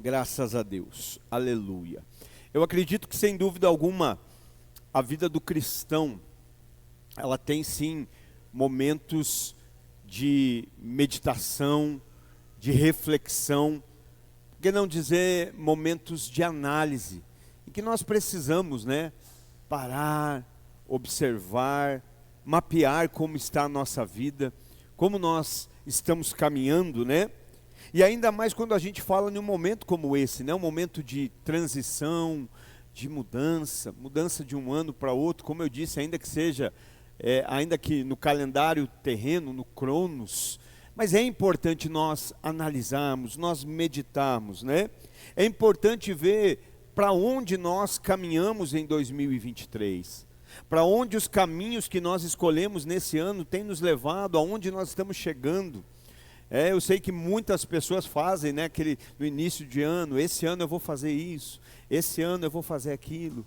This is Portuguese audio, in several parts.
Graças a Deus, aleluia. Eu acredito que sem dúvida alguma, a vida do cristão, ela tem sim momentos de meditação, de reflexão, por que não dizer momentos de análise, em que nós precisamos, parar, observar, mapear como está a nossa vida, como nós estamos caminhando, E ainda mais quando a gente fala em um momento como esse, um momento de transição, de mudança de um ano para outro, como eu disse, ainda que seja, ainda que no calendário terreno, no Cronos, mas é importante nós analisarmos, nós meditarmos, É importante ver para onde nós caminhamos em 2023, para onde os caminhos que nós escolhemos nesse ano têm nos levado, aonde nós estamos chegando. Eu sei que muitas pessoas fazem, no início de ano, esse ano eu vou fazer isso, esse ano eu vou fazer aquilo,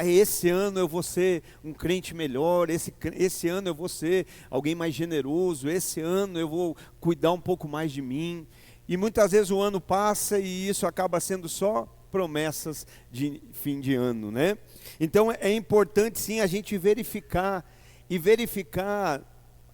esse ano eu vou ser um crente melhor, esse ano eu vou ser alguém mais generoso, esse ano eu vou cuidar um pouco mais de mim, e muitas vezes o ano passa e isso acaba sendo só promessas de fim de ano, Então é importante sim a gente verificar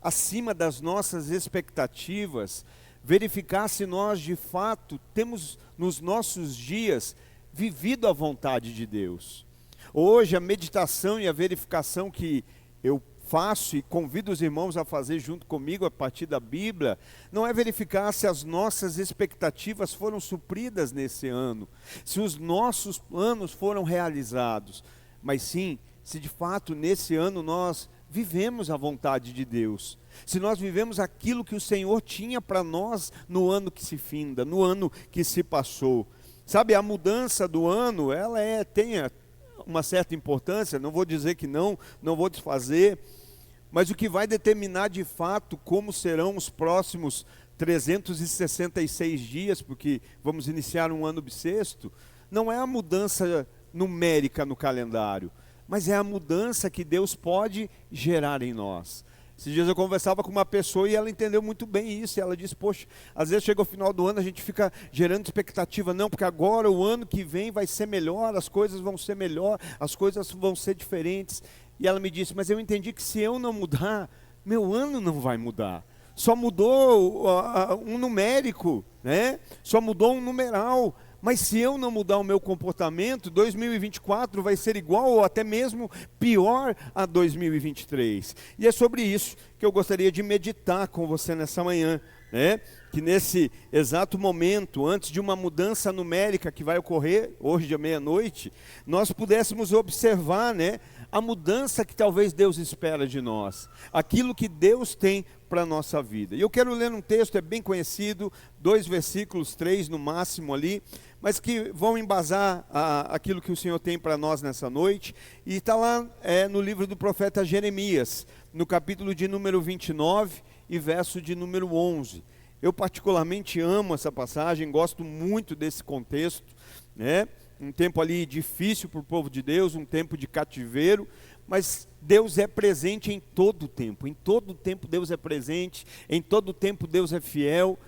acima das nossas expectativas, verificar se nós de fato temos nos nossos dias vivido a vontade de Deus. Hoje a meditação e a verificação que eu faço e convido os irmãos a fazer junto comigo a partir da Bíblia, não é verificar se as nossas expectativas foram supridas nesse ano, se os nossos planos foram realizados, mas sim, se de fato nesse ano nós vivemos a vontade de Deus, se nós vivemos aquilo que o Senhor tinha para nós no ano que se finda, no ano que se passou. Sabe, a mudança do ano, ela tem uma certa importância, não vou dizer que não vou desfazer, mas o que vai determinar de fato como serão os próximos 366 dias, porque vamos iniciar um ano bissexto, não é a mudança numérica no calendário, mas é a mudança que Deus pode gerar em nós. Esses dias eu conversava com uma pessoa e ela entendeu muito bem isso, e ela disse, poxa, às vezes chega o final do ano, a gente fica gerando expectativa, não, porque agora o ano que vem vai ser melhor, as coisas vão ser melhor, as coisas vão ser diferentes, e ela me disse, mas eu entendi que se eu não mudar, meu ano não vai mudar, só mudou um numérico, só mudou um numeral, mas se eu não mudar o meu comportamento, 2024 vai ser igual ou até mesmo pior a 2023. E é sobre isso que eu gostaria de meditar com você nessa manhã, que nesse exato momento, antes de uma mudança numérica que vai ocorrer, hoje de meia-noite, nós pudéssemos observar, a mudança que talvez Deus espera de nós, aquilo que Deus tem para a nossa vida. E eu quero ler um texto, é bem conhecido, 2 versículos, 3 no máximo ali, mas que vão embasar aquilo que o Senhor tem para nós nessa noite, e está lá no livro do profeta Jeremias, no capítulo de número 29 e verso de número 11. Eu particularmente amo essa passagem, gosto muito desse contexto, um tempo ali difícil para o povo de Deus, um tempo de cativeiro, mas Deus é presente em todo tempo Deus é presente, em todo tempo Deus é fiel.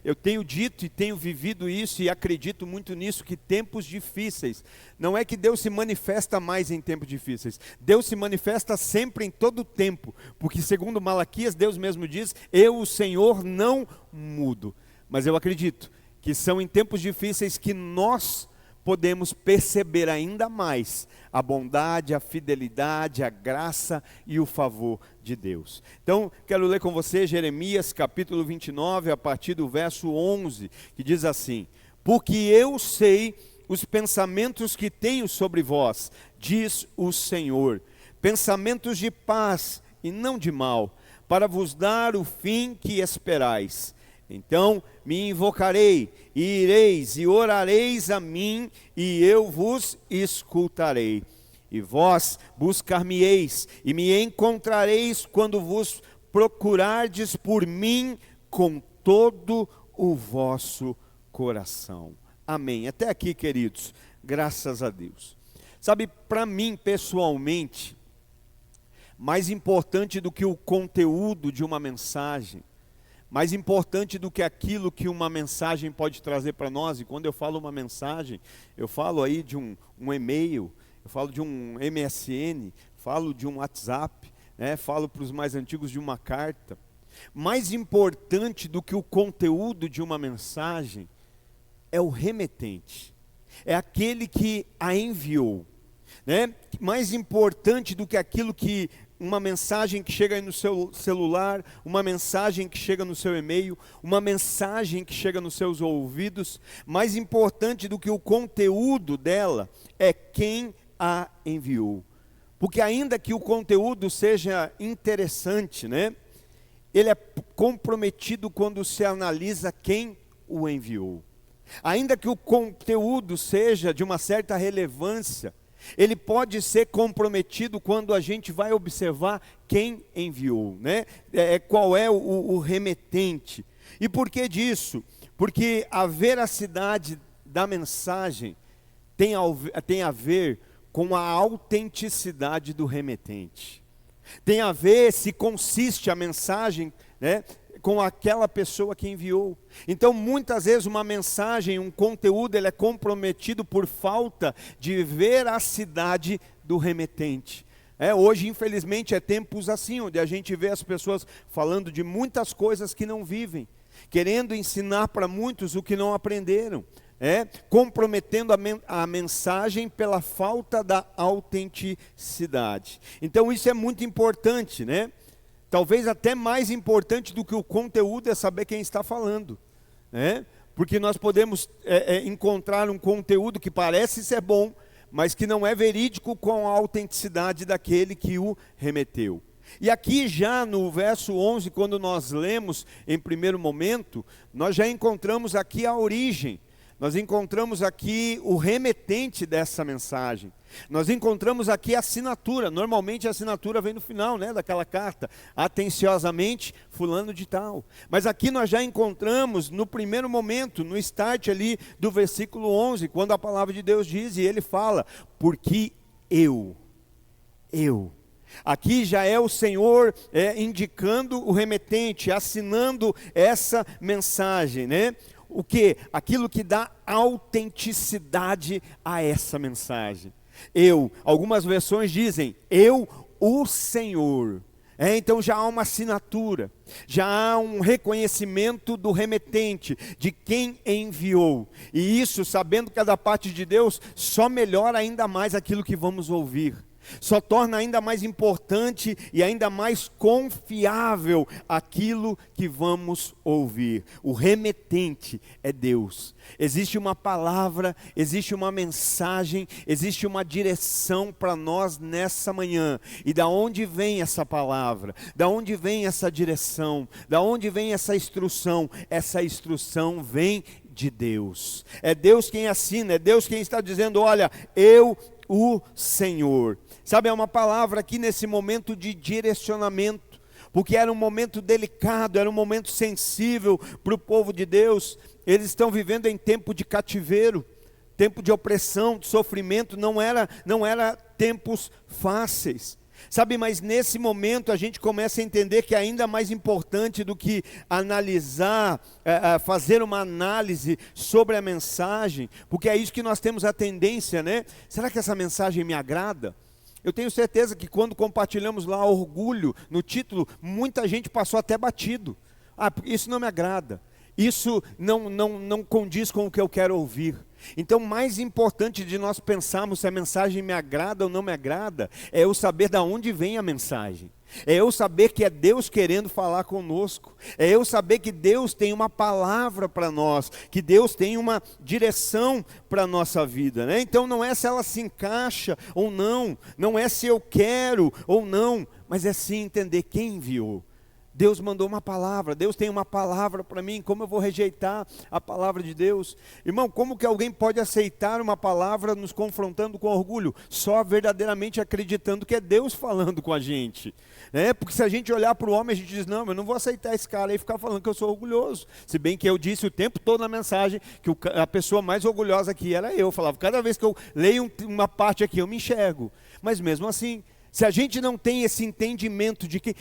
Eu tenho dito e tenho vivido isso e acredito muito nisso, que tempos difíceis, não é que Deus se manifesta mais em tempos difíceis, Deus se manifesta sempre em todo tempo, porque segundo Malaquias, Deus mesmo diz, eu o Senhor não mudo, mas eu acredito que são em tempos difíceis que nós podemos perceber ainda mais a bondade, a fidelidade, a graça e o favor de Deus. Então, quero ler com você Jeremias capítulo 29, a partir do verso 11, que diz assim, porque eu sei os pensamentos que tenho sobre vós, diz o Senhor, pensamentos de paz e não de mal, para vos dar o fim que esperais. Então me invocarei, e ireis e orareis a mim, e eu vos escutarei. E vós buscar-me-eis, e me encontrareis quando vos procurardes por mim com todo o vosso coração. Amém. Até aqui, queridos, graças a Deus. Sabe, para mim pessoalmente, mais importante do que o conteúdo de uma mensagem, mais importante do que aquilo que uma mensagem pode trazer para nós. E quando eu falo uma mensagem, eu falo aí de um e-mail, eu falo de um MSN, falo de um WhatsApp, né? Falo para os mais antigos de uma carta. Mais importante do que o conteúdo de uma mensagem é o remetente, é aquele que a enviou, né? Mais importante do que aquilo que uma mensagem que chega aí no seu celular, uma mensagem que chega no seu e-mail, uma mensagem que chega nos seus ouvidos, mais importante do que o conteúdo dela é quem a enviou. Porque ainda que o conteúdo seja interessante, né? Ele é comprometido quando se analisa quem o enviou. Ainda que o conteúdo seja de uma certa relevância, ele pode ser comprometido quando a gente vai observar quem enviou, né? Qual é o remetente. E por que disso? Porque a veracidade da mensagem tem a ver com a autenticidade do remetente. Tem a ver se consiste a mensagem, né, com aquela pessoa que enviou. Então, muitas vezes uma mensagem, um conteúdo, ele é comprometido por falta de veracidade do remetente. Hoje, infelizmente, é tempos assim, onde a gente vê as pessoas falando de muitas coisas que não vivem, querendo ensinar para muitos o que não aprenderam, comprometendo a mensagem pela falta da autenticidade. Então, isso é muito importante, né? Talvez até mais importante do que o conteúdo é saber quem está falando, né? Porque nós podemos encontrar um conteúdo que parece ser bom, mas que não é verídico com a autenticidade daquele que o remeteu. E aqui já no verso 11, quando nós lemos em primeiro momento, nós já encontramos aqui a origem. Nós encontramos aqui o remetente dessa mensagem. Nós encontramos aqui a assinatura. Normalmente a assinatura vem no final, né, daquela carta. Atenciosamente, fulano de tal. Mas aqui nós já encontramos no primeiro momento, no start ali do versículo 11, quando a palavra de Deus diz, e ele fala, porque eu. Aqui já é o Senhor indicando o remetente, assinando essa mensagem, né? O que? Aquilo que dá autenticidade a essa mensagem. Algumas versões dizem, o Senhor. Então já há uma assinatura, já há um reconhecimento do remetente, de quem enviou. E isso, sabendo que é da parte de Deus, só melhora ainda mais aquilo que vamos ouvir. Só torna ainda mais importante e ainda mais confiável aquilo que vamos ouvir. O remetente é Deus. Existe uma palavra, existe uma mensagem, existe uma direção para nós nessa manhã. E da onde vem essa palavra? Da onde vem essa direção? Da onde vem essa instrução? Essa instrução vem de Deus. É Deus quem assina, é Deus quem está dizendo, olha, o Senhor. Sabe, é uma palavra aqui nesse momento de direcionamento, porque era um momento delicado, era um momento sensível para o povo de Deus. Eles estão vivendo em tempo de cativeiro, tempo de opressão, de sofrimento, não era tempos fáceis. Sabe, mas nesse momento a gente começa a entender que é ainda mais importante do que analisar, fazer uma análise sobre a mensagem, porque é isso que nós temos a tendência, né? Será que essa mensagem me agrada? Eu tenho certeza que quando compartilhamos lá orgulho no título, muita gente passou até batido. Isso não me agrada, isso não condiz com o que eu quero ouvir. Então, mais importante de nós pensarmos se a mensagem me agrada ou não me agrada, é eu saber de onde vem a mensagem. É eu saber que é Deus querendo falar conosco. É eu saber que Deus tem uma palavra para nós, que Deus tem uma direção para a nossa vida, né? Então não é se ela se encaixa ou não, não é se eu quero ou não, mas é sim entender quem enviou. Deus mandou uma palavra, Deus tem uma palavra para mim, como eu vou rejeitar a palavra de Deus? Irmão, como que alguém pode aceitar uma palavra nos confrontando com orgulho? Só verdadeiramente acreditando que é Deus falando com a gente, né? Porque se a gente olhar para o homem, a gente diz, não, eu não vou aceitar esse cara aí e ficar falando que eu sou orgulhoso. Se bem que eu disse o tempo todo na mensagem que a pessoa mais orgulhosa aqui era eu. Falava, cada vez que eu leio uma parte aqui, eu me enxergo. Mas mesmo assim, se a gente não tem esse entendimento de que...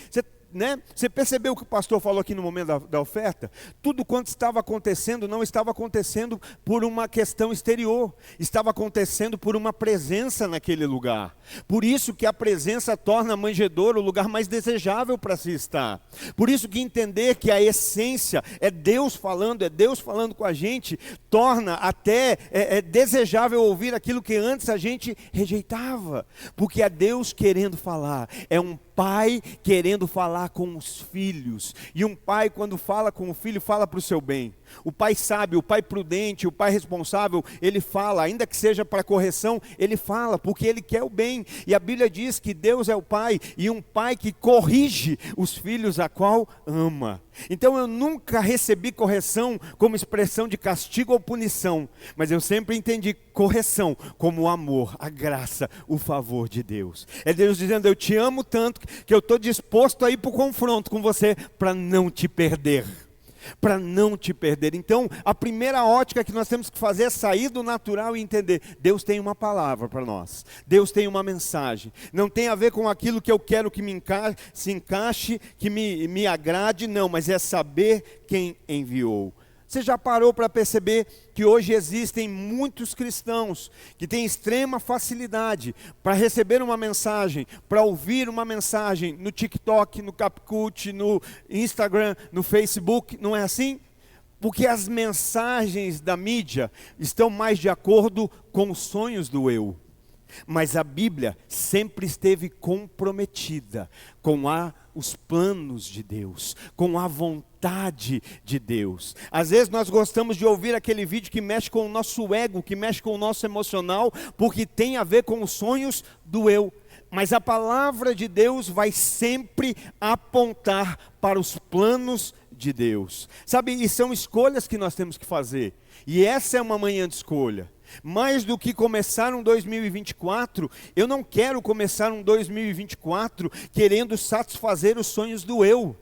né? Você percebeu o que o pastor falou aqui no momento da oferta? Tudo quanto estava acontecendo não estava acontecendo por uma questão exterior, estava acontecendo por uma presença naquele lugar. Por isso que a presença torna a manjedoura o lugar mais desejável para se estar. Por isso que entender que a essência é Deus falando com a gente, torna até desejável ouvir aquilo que antes a gente rejeitava, porque é Deus querendo falar, é um pai querendo falar com os filhos, e um pai quando fala com o filho, fala para o seu bem. O pai sábio, o pai prudente, o pai responsável, ele fala, ainda que seja para correção, ele fala, porque ele quer o bem, e a Bíblia diz que Deus é o pai, e um pai que corrige os filhos a qual ama. Então eu nunca recebi correção como expressão de castigo ou punição, mas eu sempre entendi correção como o amor, a graça, o favor de Deus. É Deus dizendo, eu te amo tanto que eu estou disposto a ir para o confronto com você para não te perder. Para não te perder. Então, a primeira ótica que nós temos que fazer é sair do natural e entender, Deus tem uma palavra para nós, Deus tem uma mensagem, não tem a ver com aquilo que eu quero que se encaixe, que me agrade, não, mas é saber quem enviou. Você já parou para perceber que hoje existem muitos cristãos que têm extrema facilidade para receber uma mensagem, para ouvir uma mensagem no TikTok, no CapCut, no Instagram, no Facebook, não é assim? Porque as mensagens da mídia estão mais de acordo com os sonhos do eu. Mas a Bíblia sempre esteve comprometida com os planos de Deus, com a vontade de Deus. Às vezes nós gostamos de ouvir aquele vídeo que mexe com o nosso ego, que mexe com o nosso emocional, porque tem a ver com os sonhos do eu. Mas a palavra de Deus vai sempre apontar para os planos de Deus. Sabe, e são escolhas que nós temos que fazer. E essa é uma manhã de escolha. Mais do que começar um 2024, eu não quero começar um 2024 querendo satisfazer os sonhos do eu.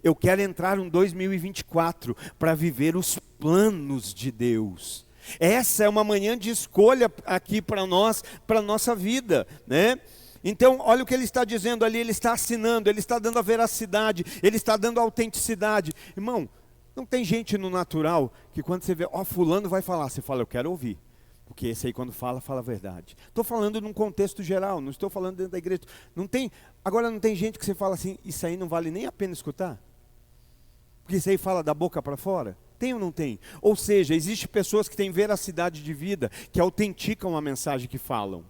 Eu quero entrar um 2024 para viver os planos de Deus. Essa é uma manhã de escolha aqui para nós, para a nossa vida, né? Então, olha o que ele está dizendo ali, ele está assinando, ele está dando a veracidade, ele está dando a autenticidade. Irmão, não tem gente no natural que quando você vê, fulano vai falar, você fala, eu quero ouvir. Porque esse aí quando fala a verdade. Estou falando num contexto geral, não estou falando dentro da igreja. Agora não tem gente que você fala assim, isso aí não vale nem a pena escutar? Porque isso aí fala da boca para fora? Tem ou não tem? Ou seja, existem pessoas que têm veracidade de vida, que autenticam a mensagem que falam.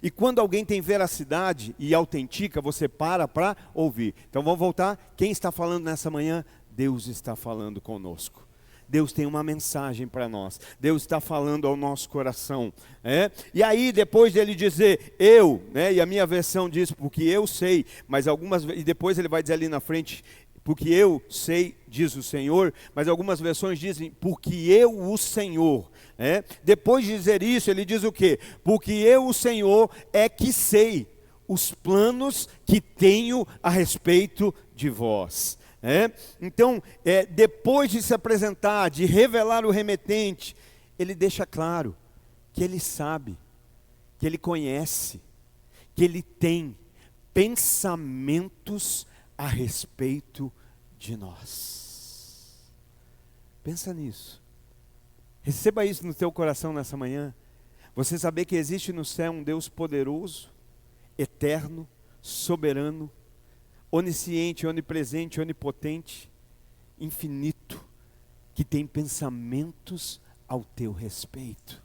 E quando alguém tem veracidade e autentica, você para ouvir. Então vamos voltar, quem está falando nessa manhã? Deus está falando conosco. Deus tem uma mensagem para nós. Deus está falando ao nosso coração. E aí, depois dele dizer, eu, e a minha versão diz, porque eu sei, mas e depois ele vai dizer ali na frente, porque eu sei, diz o Senhor, mas algumas versões dizem, porque eu, o Senhor. Depois de dizer isso, ele diz o quê? Porque eu, o Senhor, é que sei os planos que tenho a respeito de vós. Então, depois de se apresentar, de revelar o remetente, ele deixa claro que ele sabe, que ele conhece, que ele tem pensamentos a respeito de nós. Pensa nisso. Receba isso no teu coração nessa manhã. Você saber que existe no céu um Deus poderoso, eterno, soberano, onisciente, onipresente, onipotente, infinito, que tem pensamentos ao teu respeito,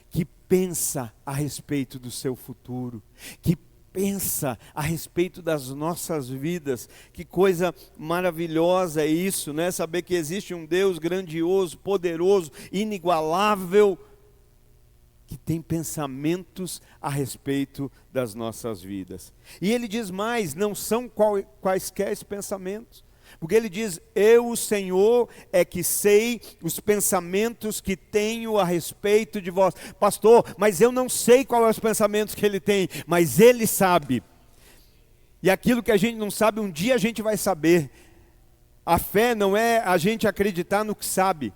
que pensa a respeito do seu futuro, que pensa a respeito das nossas vidas. Que coisa maravilhosa é isso, né? Saber que existe um Deus grandioso, poderoso, inigualável, que tem pensamentos a respeito das nossas vidas. E ele diz mais, não são quaisquer pensamentos, porque ele diz, eu, o Senhor, é que sei os pensamentos que tenho a respeito de vós. Pastor, mas eu não sei quais são os pensamentos que ele tem, mas ele sabe. E aquilo que a gente não sabe, um dia a gente vai saber. A fé não é a gente acreditar no que sabe.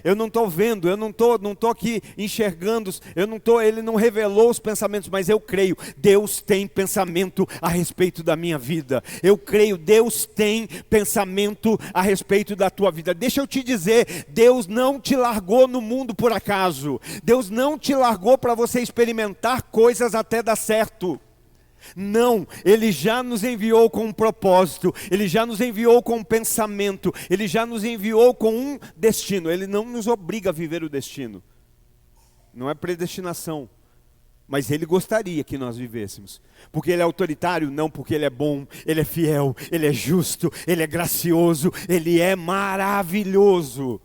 Eu não estou vendo, eu não tô aqui enxergando, ele não revelou os pensamentos, mas eu creio, Deus tem pensamento a respeito da minha vida. Eu creio, Deus tem pensamento a respeito da tua vida. Deixa eu te dizer, Deus não te largou no mundo por acaso. Deus não te largou para você experimentar coisas até dar certo. Não, Ele já nos enviou com um propósito, Ele já nos enviou com um pensamento, Ele já nos enviou com um destino. Ele não nos obriga a viver o destino, não é predestinação, mas Ele gostaria que nós vivêssemos. Porque Ele é autoritário? Não, porque Ele é bom, Ele é fiel, Ele é justo, Ele é gracioso, Ele é maravilhoso.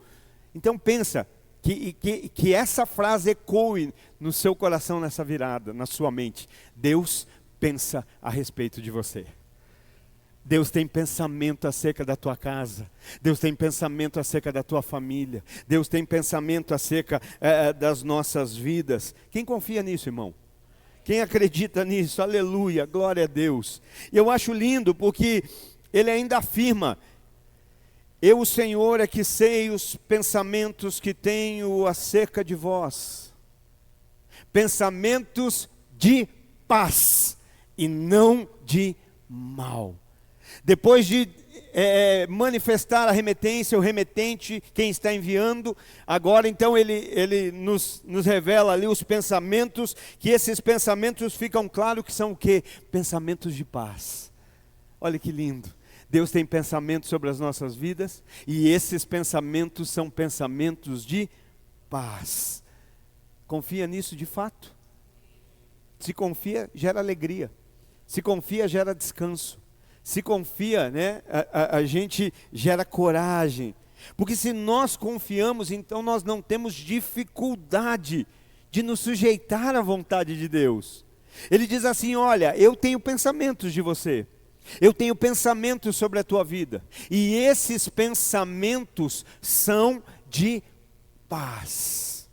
Então pensa, que essa frase ecoe no seu coração nessa virada, na sua mente. Deus pensa a respeito de você. Deus tem pensamento acerca da tua casa. Deus tem pensamento acerca da tua família. Deus tem pensamento acerca das nossas vidas. Quem confia nisso, irmão? Quem acredita nisso? Aleluia, glória a Deus. E eu acho lindo porque ele ainda afirma: eu, o Senhor, é que sei os pensamentos que tenho acerca de vós. Pensamentos de paz e não de mal. Depois de manifestar a remetência, o remetente, quem está enviando, agora então ele nos revela ali os pensamentos, que esses pensamentos ficam claros que são o quê? Pensamentos de paz. Olha que lindo. Deus tem pensamentos sobre as nossas vidas, e esses pensamentos são pensamentos de paz. Confia nisso de fato? Se confia, gera alegria. Se confia, gera descanso. Se confia, né, a gente gera coragem. Porque se nós confiamos, então nós não temos dificuldade de nos sujeitar à vontade de Deus. Ele diz assim: olha, eu tenho pensamentos de você. Eu tenho pensamentos sobre a tua vida. E esses pensamentos são de paz.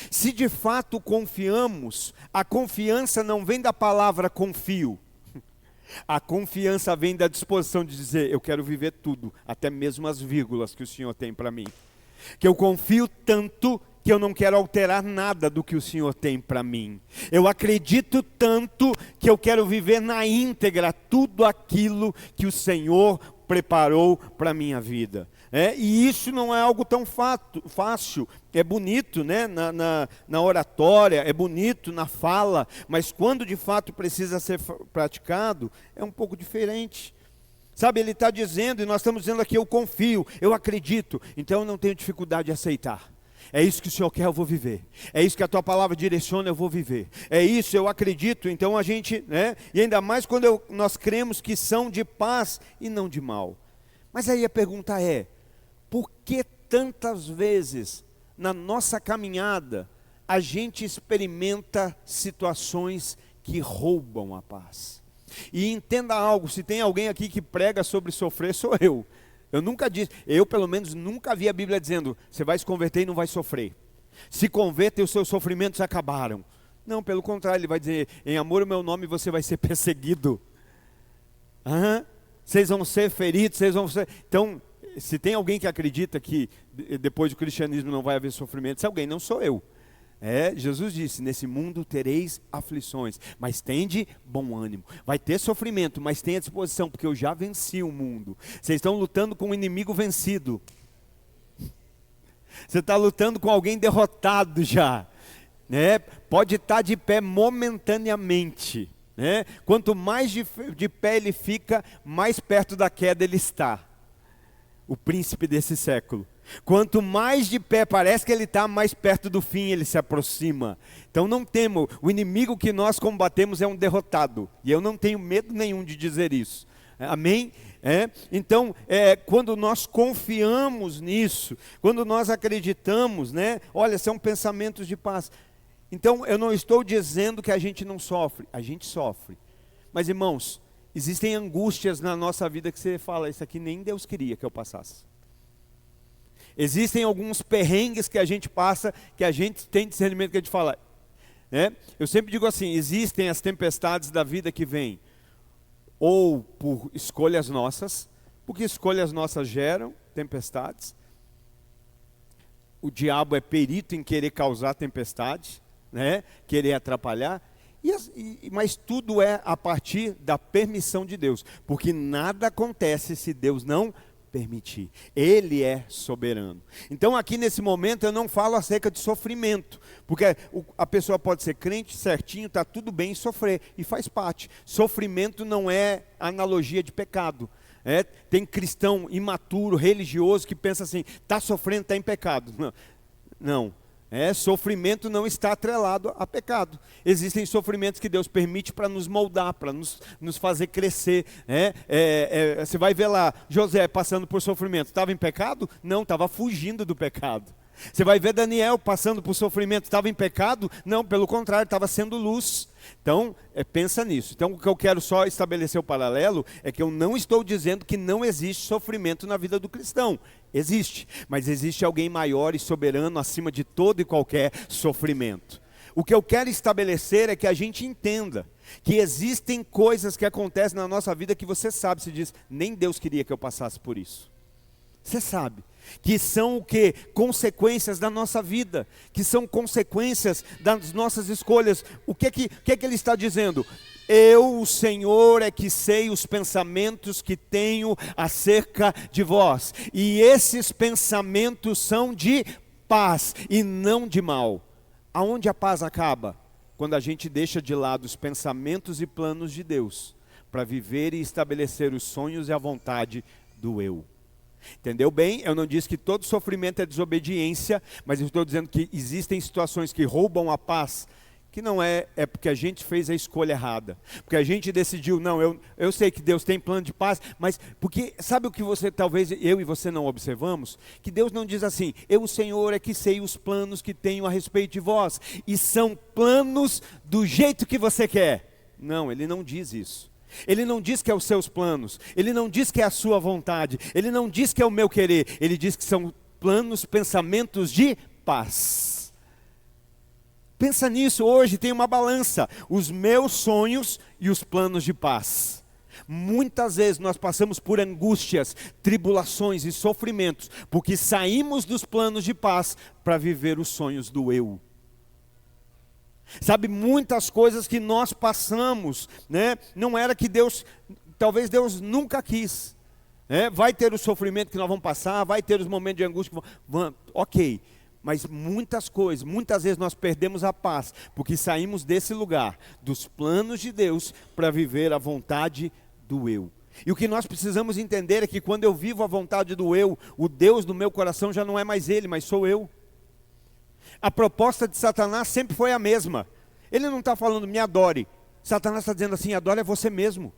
Se de fato confiamos, a confiança não vem da palavra confio. A confiança vem da disposição de dizer: eu quero viver tudo, até mesmo as vírgulas que o Senhor tem para mim. Que eu confio tanto que eu não quero alterar nada do que o Senhor tem para mim. Eu acredito tanto que eu quero viver na íntegra tudo aquilo que o Senhor preparou para a minha vida. E isso não é algo tão fácil. É bonito, né, na oratória, é bonito na fala, mas quando de fato precisa ser praticado, é um pouco diferente. Sabe, ele está dizendo, e nós estamos dizendo aqui: eu confio, eu acredito, então eu não tenho dificuldade de aceitar. É isso que o Senhor quer, eu vou viver. É isso que a tua palavra direciona, eu vou viver. É isso, eu acredito. Então a gente, né, e ainda mais quando nós cremos que são de paz e não de mal. Mas aí a pergunta é: por que tantas vezes na nossa caminhada a gente experimenta situações que roubam a paz? E entenda algo: se tem alguém aqui que prega sobre sofrer, sou eu. Eu nunca disse, eu pelo menos nunca vi a Bíblia dizendo: você vai se converter e não vai sofrer. Se converta e os seus sofrimentos acabaram. Não, pelo contrário, ele vai dizer: em amor ao meu nome você vai ser perseguido. Vocês vão ser feridos, vocês vão ser... Então, se tem alguém que acredita que depois do cristianismo não vai haver sofrimento, se alguém, não sou eu. Jesus disse: nesse mundo tereis aflições, mas tende bom ânimo. Vai ter sofrimento, mas tenha disposição, porque eu já venci o mundo. Vocês estão lutando com um inimigo vencido. Você está lutando com alguém derrotado já. Pode estar de pé momentaneamente. Quanto mais de pé ele fica, mais perto da queda ele está. O príncipe desse século. Quanto mais de pé parece que ele está, mais perto do fim ele se aproxima. Então não temo, o inimigo que nós combatemos é um derrotado. E eu não tenho medo nenhum de dizer isso. Amém? Então, quando nós confiamos nisso, quando nós acreditamos, olha, são pensamentos de paz. Então eu não estou dizendo que a gente não sofre, a gente sofre. Mas irmãos, existem angústias na nossa vida que você fala: isso aqui nem Deus queria que eu passasse. Existem alguns perrengues que a gente passa, que a gente tem discernimento, que a gente fala, eu sempre digo assim: existem as tempestades da vida que vêm ou por escolhas nossas, porque escolhas nossas geram tempestades, o diabo é perito em querer causar tempestade, né? Querer atrapalhar, mas tudo é a partir da permissão de Deus, porque nada acontece se Deus não permitir. Ele é soberano. Então aqui nesse momento eu não falo acerca de sofrimento, porque a pessoa pode ser crente certinho, está tudo bem sofrer, e faz parte. Sofrimento não é analogia de pecado. Tem cristão imaturo, religioso, que pensa assim, está sofrendo, está em pecado. Não. Sofrimento não está atrelado a pecado. Existem sofrimentos que Deus permite para nos moldar, para nos fazer crescer. Você vai ver lá, José passando por sofrimento, estava em pecado? Não, estava fugindo do pecado. Você vai ver Daniel passando por sofrimento, estava em pecado? Não, pelo contrário, estava sendo luz. Então, pensa nisso. Então, o que eu quero só estabelecer o paralelo é que eu não estou dizendo que não existe sofrimento na vida do cristão. Existe, mas existe alguém maior e soberano acima de todo e qualquer sofrimento. O que eu quero estabelecer é que a gente entenda que existem coisas que acontecem na nossa vida que você sabe, se diz, nem Deus queria que eu passasse por isso. Você sabe que são o quê? Consequências da nossa vida, que são consequências das nossas escolhas. O que ele está dizendo? Eu, o Senhor, é que sei os pensamentos que tenho acerca de vós, e esses pensamentos são de paz e não de mal. Aonde a paz acaba? Quando a gente deixa de lado os pensamentos e planos de Deus, para viver e estabelecer os sonhos e a vontade do eu. Entendeu bem? Eu não disse que todo sofrimento é desobediência, mas eu estou dizendo que existem situações que roubam a paz, que não é porque a gente fez a escolha errada, porque a gente decidiu, não, eu sei que Deus tem plano de paz, mas porque, sabe o que talvez eu e você não observamos? Que Deus não diz assim, eu, o Senhor, é que sei os planos que tenho a respeito de vós, e são planos do jeito que você quer. Não, Ele não diz isso. Ele não diz que é os seus planos, Ele não diz que é a sua vontade, Ele não diz que é o meu querer, Ele diz que são planos, pensamentos de paz. Pensa nisso, hoje tem uma balança, os meus sonhos e os planos de paz. Muitas vezes nós passamos por angústias, tribulações e sofrimentos, porque saímos dos planos de paz para viver os sonhos do eu. Sabe, muitas coisas que nós passamos, né? Não era que Deus, talvez Deus nunca quis. Vai ter o sofrimento que nós vamos passar, vai ter os momentos de angústia que ok, mas muitas coisas, muitas vezes nós perdemos a paz, porque saímos desse lugar, dos planos de Deus, para viver a vontade do eu. E o que nós precisamos entender é que quando eu vivo a vontade do eu, o Deus do meu coração já não é mais Ele, mas sou eu. A proposta de Satanás sempre foi a mesma. Ele não está falando, me adore. Satanás está dizendo assim, adore a você mesmo.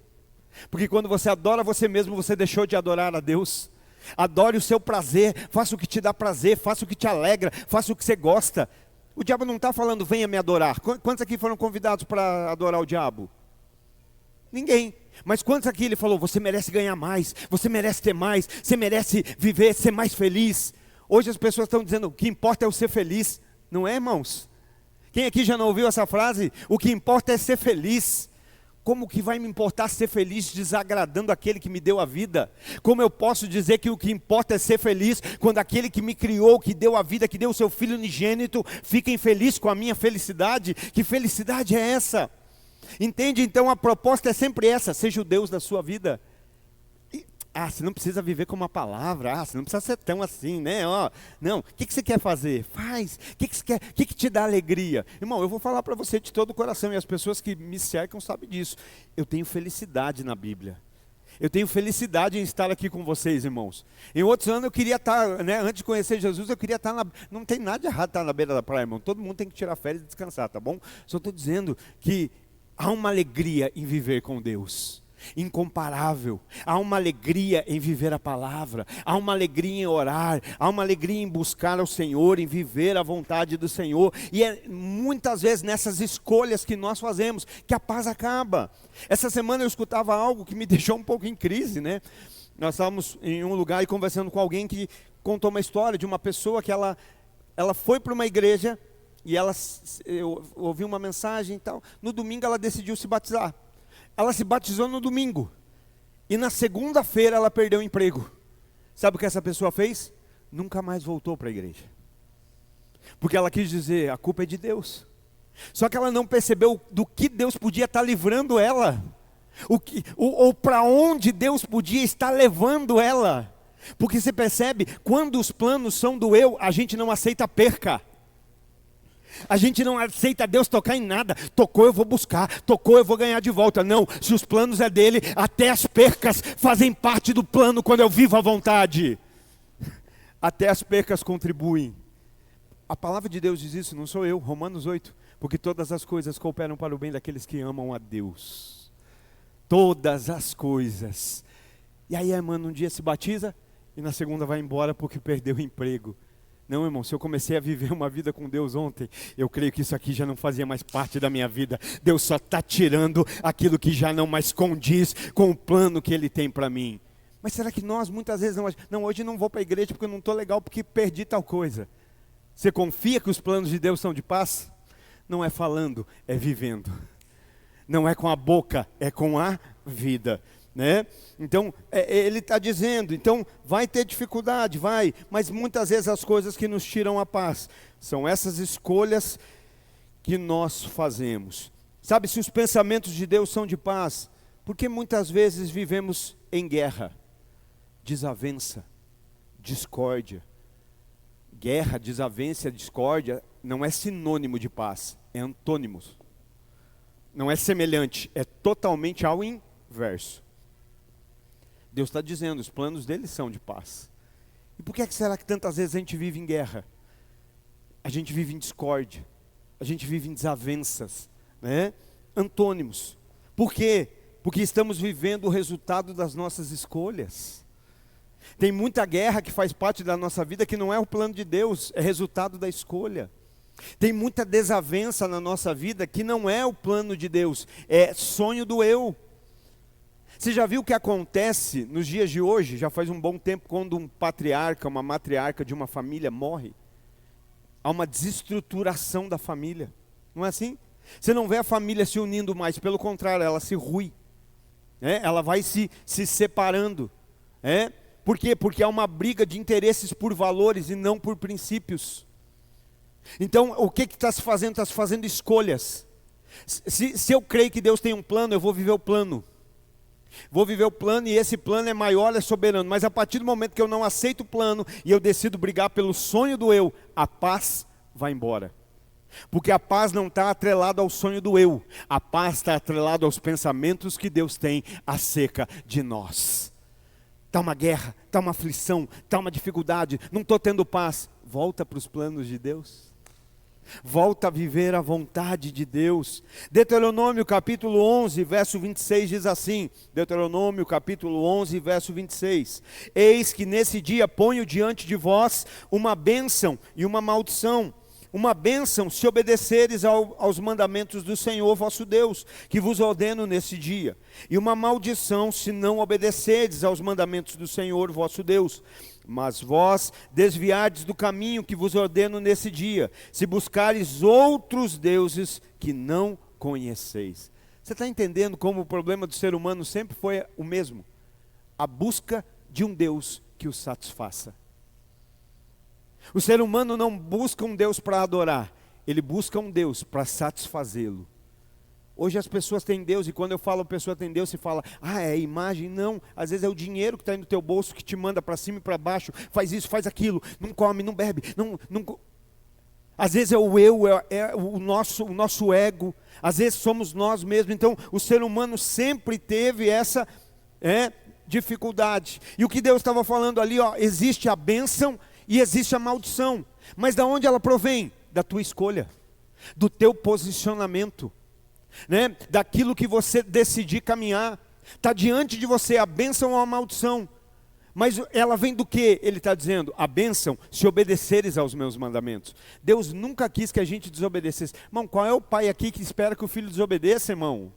Porque quando você adora você mesmo, você deixou de adorar a Deus. Adore o seu prazer, faça o que te dá prazer, faça o que te alegra, faça o que você gosta. O diabo não está falando, venha me adorar. Quantos aqui foram convidados para adorar o diabo? Ninguém. Mas quantos aqui ele falou, você merece ganhar mais, você merece ter mais, você merece viver, ser mais feliz. Hoje as pessoas estão dizendo, o que importa é o ser feliz. Não é, irmãos? Quem aqui já não ouviu essa frase? O que importa é ser feliz. Como que vai me importar ser feliz desagradando aquele que me deu a vida? Como eu posso dizer que o que importa é ser feliz quando aquele que me criou, que deu a vida, que deu o seu filho unigênito, fica infeliz com a minha felicidade? Que felicidade é essa? Entende? Então a proposta é sempre essa, seja o Deus da sua vida. Você não precisa viver com uma palavra, você não precisa ser tão assim, né? Não, o que você quer fazer? Faz. O que você quer? O que te dá alegria? Irmão, eu vou falar para você de todo o coração, e as pessoas que me cercam sabem disso. Eu tenho felicidade na Bíblia. Eu tenho felicidade em estar aqui com vocês, irmãos. Em outros anos eu queria estar, antes de conhecer Jesus, eu queria estar não tem nada de errado estar na beira da praia, irmão. Todo mundo tem que tirar férias e descansar, tá bom? Só estou dizendo que há uma alegria em viver com Deus. Incomparável, há uma alegria em viver a palavra, há uma alegria em orar, há uma alegria em buscar ao Senhor, em viver a vontade do Senhor, e é muitas vezes nessas escolhas que nós fazemos, que a paz acaba. Essa semana eu escutava algo que me deixou um pouco em crise, né? Nós estávamos em um lugar e conversando com alguém que contou uma história de uma pessoa que ela foi para uma igreja, e eu ouvi uma mensagem e tal, no domingo ela decidiu se batizar. Ela se batizou no domingo, e na segunda-feira ela perdeu o emprego. Sabe o que essa pessoa fez? Nunca mais voltou para a igreja. Porque ela quis dizer, a culpa é de Deus. Só que ela não percebeu do que Deus podia estar livrando ela. Ou para onde Deus podia estar levando ela. Porque você percebe, quando os planos são do eu, a gente não aceita perca. A gente não aceita Deus tocar em nada. Tocou, eu vou buscar. Tocou, eu vou ganhar de volta. Não, se os planos é dele, até as percas fazem parte do plano quando eu vivo à vontade. Até as percas contribuem. A palavra de Deus diz isso, não sou eu. Romanos 8. Porque todas as coisas cooperam para o bem daqueles que amam a Deus. Todas as coisas. E aí a irmã um dia se batiza e na segunda vai embora porque perdeu o emprego. Não, irmão, se eu comecei a viver uma vida com Deus ontem, eu creio que isso aqui já não fazia mais parte da minha vida. Deus só está tirando aquilo que já não mais condiz com o plano que Ele tem para mim. Mas será que nós muitas vezes não, hoje não vou para a igreja porque eu não estou legal, porque perdi tal coisa. Você confia que os planos de Deus são de paz? Não é falando, é vivendo. Não é com a boca, é com a vida. Né? Então, ele está dizendo, então vai ter dificuldade, vai, mas muitas vezes as coisas que nos tiram a paz, são essas escolhas que nós fazemos. Sabe, se os pensamentos de Deus são de paz, porque muitas vezes vivemos em guerra, desavença, discórdia. Guerra, desavença, discórdia, não é sinônimo de paz, é antônimos. Não é semelhante, é totalmente ao inverso. Deus está dizendo, os planos dele são de paz. E por que será que tantas vezes a gente vive em guerra? A gente vive em discórdia, a gente vive em desavenças, né? Antônimos. Por quê? Porque estamos vivendo o resultado das nossas escolhas. Tem muita guerra que faz parte da nossa vida que não é o plano de Deus, é resultado da escolha. Tem muita desavença na nossa vida que não é o plano de Deus, é sonho do eu. Você já viu o que acontece nos dias de hoje, já faz um bom tempo, quando um patriarca, uma matriarca de uma família morre? Há uma desestruturação da família, não é assim? Você não vê a família se unindo mais, pelo contrário, ela se rui, né? Ela vai se separando. Por quê? Porque há uma briga de interesses por valores e não por princípios. Então, o que está se fazendo? Está se fazendo escolhas. Se eu creio que Deus tem um plano, eu vou viver o plano. Vou viver o plano e esse plano é maior, é soberano. Mas a partir do momento que eu não aceito o plano e eu decido brigar pelo sonho do eu, a paz vai embora. Porque a paz não está atrelada ao sonho do eu. A paz está atrelada aos pensamentos que Deus tem acerca de nós. Está uma guerra, está uma aflição, está uma dificuldade, não estou tendo paz. Volta para os planos de Deus. Volta a viver a vontade de Deus. Deuteronômio capítulo 11, verso 26 diz assim, Deuteronômio capítulo 11, verso 26. Eis que nesse dia ponho diante de vós uma bênção e uma maldição. Uma bênção se obedeceres aos mandamentos do Senhor vosso Deus, que vos ordeno nesse dia. E uma maldição se não obedecerdes aos mandamentos do Senhor vosso Deus. Mas vós desviardes do caminho que vos ordeno nesse dia, se buscares outros deuses que não conheceis. Você está entendendo como o problema do ser humano sempre foi o mesmo? A busca de um Deus que o satisfaça. O ser humano não busca um Deus para adorar, ele busca um Deus para satisfazê-lo. Hoje as pessoas têm Deus, e quando eu falo a pessoa tem Deus, se fala, é imagem, não. Às vezes é o dinheiro que está aí no teu bolso, que te manda para cima e para baixo, faz isso, faz aquilo, não come, não bebe, não. Às vezes é o eu, é o nosso ego, às vezes somos nós mesmos. Então o ser humano sempre teve essa dificuldade. E o que Deus estava falando ali, existe a bênção e existe a maldição. Mas da onde ela provém? Da tua escolha, do teu posicionamento, né? Daquilo que você decidir caminhar. Está diante de você a bênção ou a maldição. Mas ela vem do que? Ele está dizendo, a bênção se obedeceres aos meus mandamentos. Deus nunca quis que a gente desobedecesse. Irmão, qual é o pai aqui que espera que o filho desobedeça, irmão?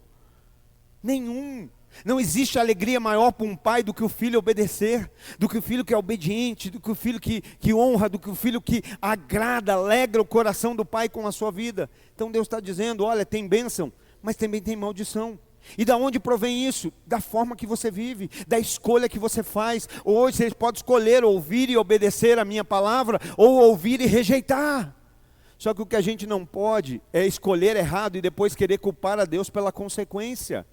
Nenhum. Não existe alegria maior para um pai do que o filho obedecer, do que o filho que é obediente, do que o filho que honra, do que o filho que agrada, alegra o coração do pai com a sua vida. Então Deus está dizendo, olha, tem bênção, mas também tem maldição. E da onde provém isso? Da forma que você vive, da escolha que você faz. Hoje você pode escolher ouvir e obedecer a minha palavra, ou ouvir e rejeitar. Só que o que a gente não pode é escolher errado e depois querer culpar a Deus pela consequência.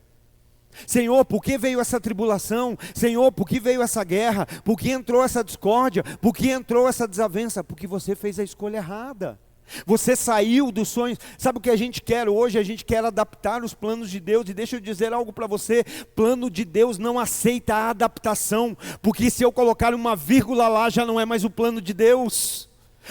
Senhor, por que veio essa tribulação? Senhor, por que veio essa guerra? Por que entrou essa discórdia? Por que entrou essa desavença? Porque você fez a escolha errada. Você saiu dos sonhos. Sabe o que a gente quer hoje? A gente quer adaptar os planos de Deus. E deixa eu dizer algo para você: plano de Deus não aceita a adaptação, porque se eu colocar uma vírgula lá, já não é mais o plano de Deus.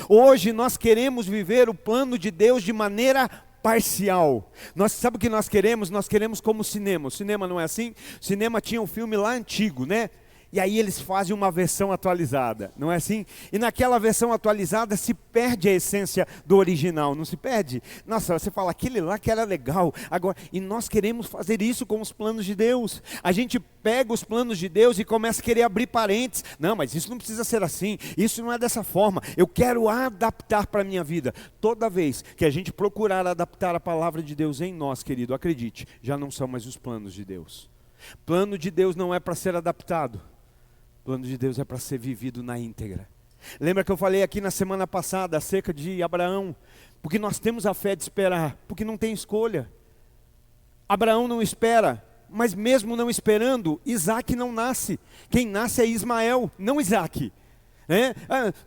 Hoje nós queremos viver o plano de Deus de maneira parcial. Sabe o que nós queremos? Nós queremos como cinema. O cinema não é assim? O cinema tinha um filme lá antigo, né? E aí eles fazem uma versão atualizada, não é assim? E naquela versão atualizada se perde a essência do original, não se perde? Nossa, você fala, aquele lá que era legal. Agora, e nós queremos fazer isso com os planos de Deus. A gente pega os planos de Deus e começa a querer abrir parênteses. Não, mas isso não precisa ser assim, isso não é dessa forma. Eu quero adaptar para a minha vida. Toda vez que a gente procurar adaptar a palavra de Deus em nós, querido, acredite, já não são mais os planos de Deus. Plano de Deus não é para ser adaptado. O plano de Deus é para ser vivido na íntegra. Lembra que eu falei aqui na semana passada acerca de Abraão? Porque nós temos a fé de esperar, porque não tem escolha. Abraão não espera, mas mesmo não esperando, Isaac não nasce. Quem nasce é Ismael, não Isaac.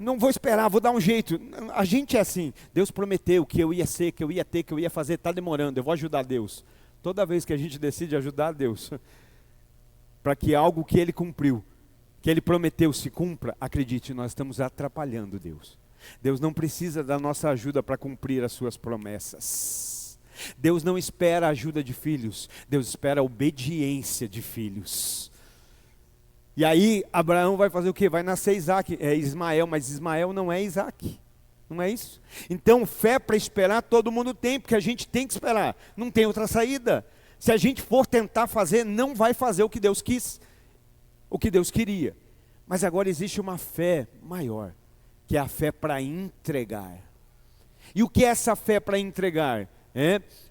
Não vou esperar, vou dar um jeito. A gente é assim. Deus prometeu que eu ia ser, que eu ia ter, que eu ia fazer, está demorando, eu vou ajudar Deus. Toda vez que a gente decide ajudar Deus, para que algo que Ele cumpriu, que Ele prometeu se cumpra, acredite, nós estamos atrapalhando Deus. Deus não precisa da nossa ajuda para cumprir as suas promessas. Deus não espera a ajuda de filhos, Deus espera a obediência de filhos. E aí Abraão vai fazer o quê? Vai nascer Isaac, Ismael, mas Ismael não é Isaac. Não é isso? Então fé para esperar todo mundo tem, porque a gente tem que esperar, não tem outra saída. Se a gente for tentar fazer, não vai fazer o que Deus quis, o que Deus queria. Mas agora existe uma fé maior, que é a fé para entregar. E o que é essa fé para entregar?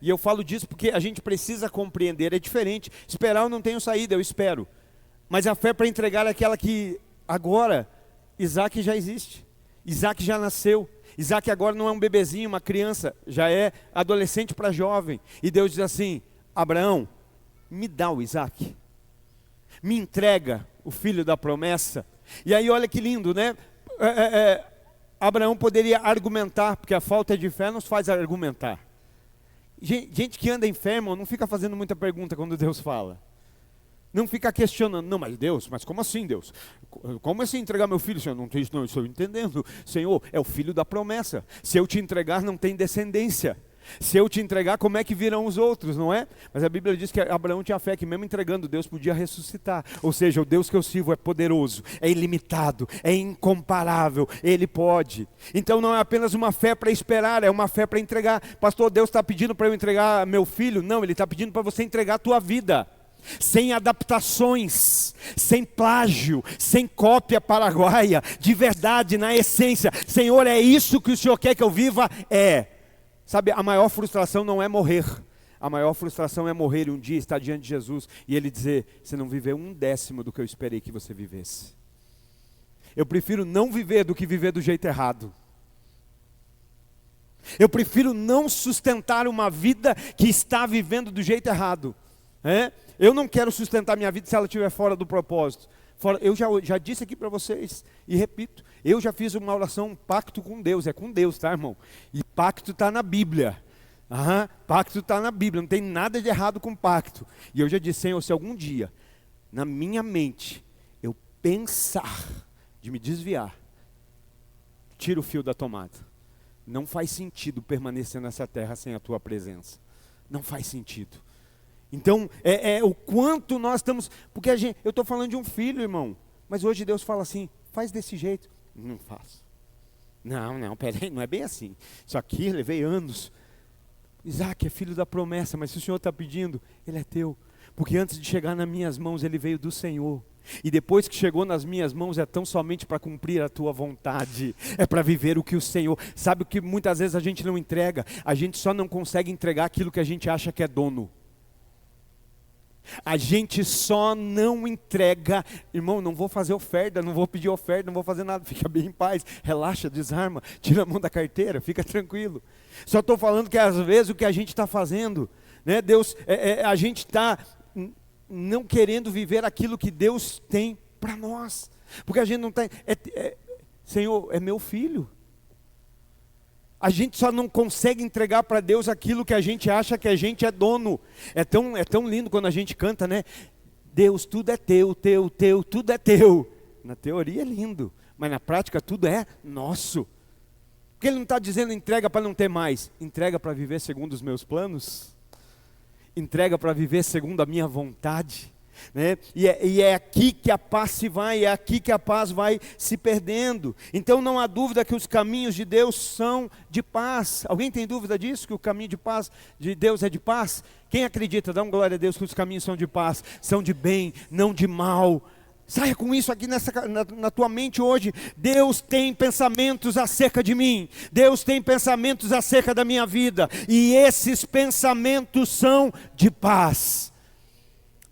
E eu falo disso porque a gente precisa compreender, é diferente. Esperar eu não tenho saída, eu espero. Mas a fé para entregar é aquela que agora, Isaac já existe, Isaac já nasceu. Isaac agora não é um bebezinho, uma criança, já é adolescente para jovem. E Deus diz assim: Abraão, me dá o Isaac, me entrega o filho da promessa. E aí olha que lindo, né? Abraão poderia argumentar, porque a falta de fé nos faz argumentar. Gente que anda enfermo não fica fazendo muita pergunta quando Deus fala. Não fica questionando, não, mas Deus, mas como assim Deus? Como assim entregar meu filho? Senhor, não estou entendendo. Senhor, é o filho da promessa. Se eu te entregar, não tem descendência. Se eu te entregar, como é que virão os outros, não é? Mas a Bíblia diz que Abraão tinha fé que mesmo entregando, Deus podia ressuscitar. Ou seja, o Deus que eu sirvo é poderoso, é ilimitado, é incomparável, Ele pode. Então não é apenas uma fé para esperar, é uma fé para entregar. Pastor, Deus está pedindo para eu entregar meu filho? Não, Ele está pedindo para você entregar a tua vida. Sem adaptações, sem plágio, sem cópia paraguaia, de verdade, na essência. Senhor, é isso que o Senhor quer que eu viva? Sabe, a maior frustração não é morrer. A maior frustração é morrer e um dia estar diante de Jesus e Ele dizer: você não viveu 1/10 do que eu esperei que você vivesse. Eu prefiro não viver do que viver do jeito errado. Eu prefiro não sustentar uma vida que está vivendo do jeito errado. Eu não quero sustentar minha vida se ela estiver fora do propósito. Eu já disse aqui para vocês, e repito, eu já fiz uma oração, um pacto com Deus, é com Deus, tá, irmão? E pacto está na Bíblia. Pacto está na Bíblia, não tem nada de errado com pacto. E eu já disse: Senhor, se algum dia, na minha mente, eu pensar de me desviar, tira o fio da tomada. Não faz sentido permanecer nessa terra sem a tua presença. Não faz sentido. Então, o quanto nós estamos... Porque eu estou falando de um filho, irmão. Mas hoje Deus fala assim: faz desse jeito. Não faço. Não, peraí, não é bem assim. Isso aqui, levei anos. Isaac é filho da promessa, mas se o Senhor está pedindo, ele é teu. Porque antes de chegar nas minhas mãos, ele veio do Senhor. E depois que chegou nas minhas mãos, é tão somente para cumprir a tua vontade. É para viver o que o Senhor... Sabe o que muitas vezes a gente não entrega? A gente só não consegue entregar aquilo que a gente acha que é dono. A gente só não entrega, irmão, não vou fazer oferta, não vou pedir oferta, não vou fazer nada, fica bem em paz, relaxa, desarma, tira a mão da carteira, fica tranquilo. Só estou falando que às vezes o que a gente está fazendo, né, Deus, a gente está não querendo viver aquilo que Deus tem para nós, porque a gente não está, Senhor, é meu filho. A gente só não consegue entregar para Deus aquilo que a gente acha que a gente é dono. É tão lindo quando a gente canta, né? Deus, tudo é teu, tudo é teu. Na teoria é lindo, mas na prática tudo é nosso. Porque Ele não está dizendo entrega para não ter mais. Entrega para viver segundo os meus planos. Entrega para viver segundo a minha vontade. Né? E é aqui que a paz se vai, é aqui que a paz vai se perdendo. Então não há dúvida que os caminhos de Deus são de paz. Alguém tem dúvida disso? Que o caminho de paz de Deus é de paz? Quem acredita, dá uma glória a Deus que os caminhos são de paz, são de bem, não de mal. Saia com isso aqui na tua mente hoje. Deus tem pensamentos acerca de mim. Deus tem pensamentos acerca da minha vida. E esses pensamentos são de paz.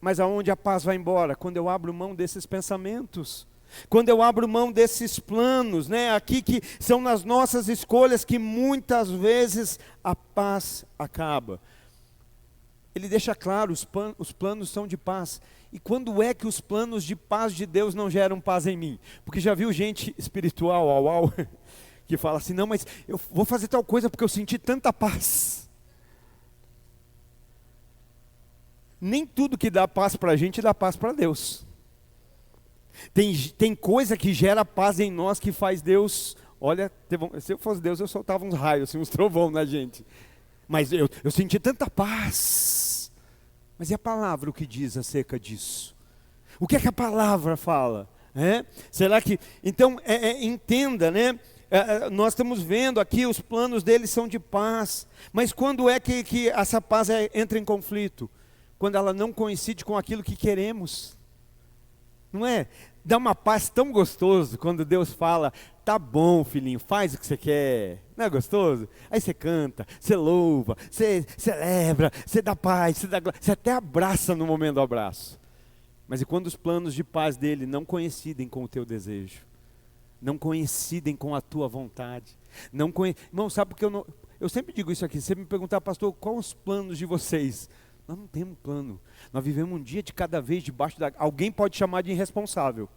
Mas aonde a paz vai embora? Quando eu abro mão desses pensamentos, quando eu abro mão desses planos, né? Aqui que são nas nossas escolhas que muitas vezes a paz acaba. Ele deixa claro, os planos são de paz. E quando é que os planos de paz de Deus não geram paz em mim? Porque já viu gente espiritual, que fala assim, não, mas eu vou fazer tal coisa porque eu senti tanta paz. Nem tudo que dá paz para a gente dá paz para Deus. Tem coisa que gera paz em nós que faz Deus, olha, se eu fosse Deus eu soltava uns raios, assim, uns trovão na gente. Mas eu senti tanta paz. Mas e a palavra o que diz acerca disso? O que é que a palavra fala? Será que, então, entenda, né? Nós estamos vendo aqui, os planos deles são de paz. Mas quando é que essa paz entra em conflito? Quando ela não coincide com aquilo que queremos, não é? Dá uma paz tão gostoso quando Deus fala, tá bom filhinho, faz o que você quer, não é gostoso? Aí você canta, você louva, você celebra, você dá paz, você dá glória, você até abraça no momento do abraço. Mas e quando os planos de paz dele não coincidem com o teu desejo? Não coincidem com a tua vontade? Irmão, sabe porque eu sempre digo isso aqui, você me perguntar, pastor, quais os planos de vocês? Nós não temos plano, nós vivemos um dia de cada vez debaixo da... Alguém pode chamar de irresponsável.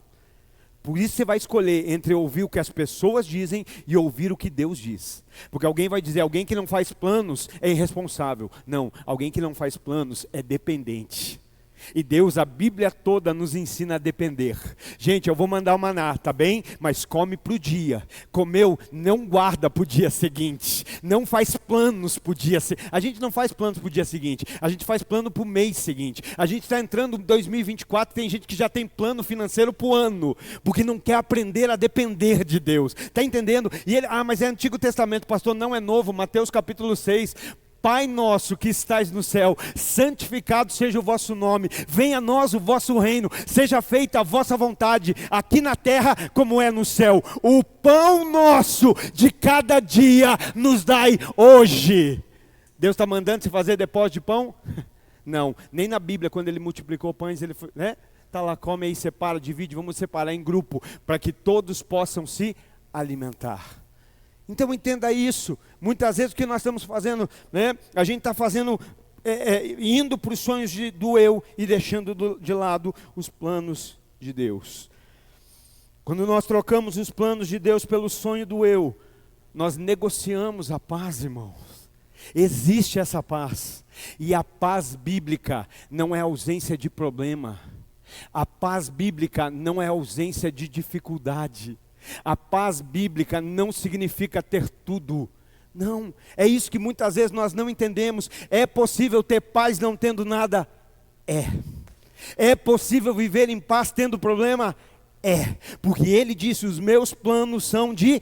Por isso você vai escolher entre ouvir o que as pessoas dizem e ouvir o que Deus diz. Porque alguém vai dizer, alguém que não faz planos é irresponsável. Não, alguém que não faz planos é dependente. E Deus, a Bíblia toda nos ensina a depender. Gente, eu vou mandar o maná, tá bem? Mas come para o dia. Comeu, não guarda para o dia seguinte. Não faz planos para o dia seguinte. A gente não faz planos para o dia seguinte. A gente faz plano para o mês seguinte. A gente está entrando em 2024, tem gente que já tem plano financeiro para o ano. Porque não quer aprender a depender de Deus. Está entendendo? E ele, mas é Antigo Testamento, pastor, não é novo. Mateus capítulo 6. Pai nosso que estais no céu, santificado seja o vosso nome, venha a nós o vosso reino, seja feita a vossa vontade, aqui na terra como é no céu. O pão nosso de cada dia nos dai hoje. Deus está mandando você fazer depósito de pão? Não, nem na Bíblia quando ele multiplicou pães, ele foi, né? Tá lá, come aí, separa, divide, vamos separar em grupo, para que todos possam se alimentar. Então entenda isso, muitas vezes o que nós estamos fazendo, né? A gente está fazendo, indo para os sonhos do eu e deixando de lado os planos de Deus. Quando nós trocamos os planos de Deus pelo sonho do eu, nós negociamos a paz, irmãos. Existe essa paz, e a paz bíblica não é ausência de problema, a paz bíblica não é ausência de dificuldade. A paz bíblica não significa ter tudo. Não, é isso que muitas vezes nós não entendemos. É possível ter paz não tendo nada? É possível viver em paz tendo problema? Porque ele disse, os meus planos são de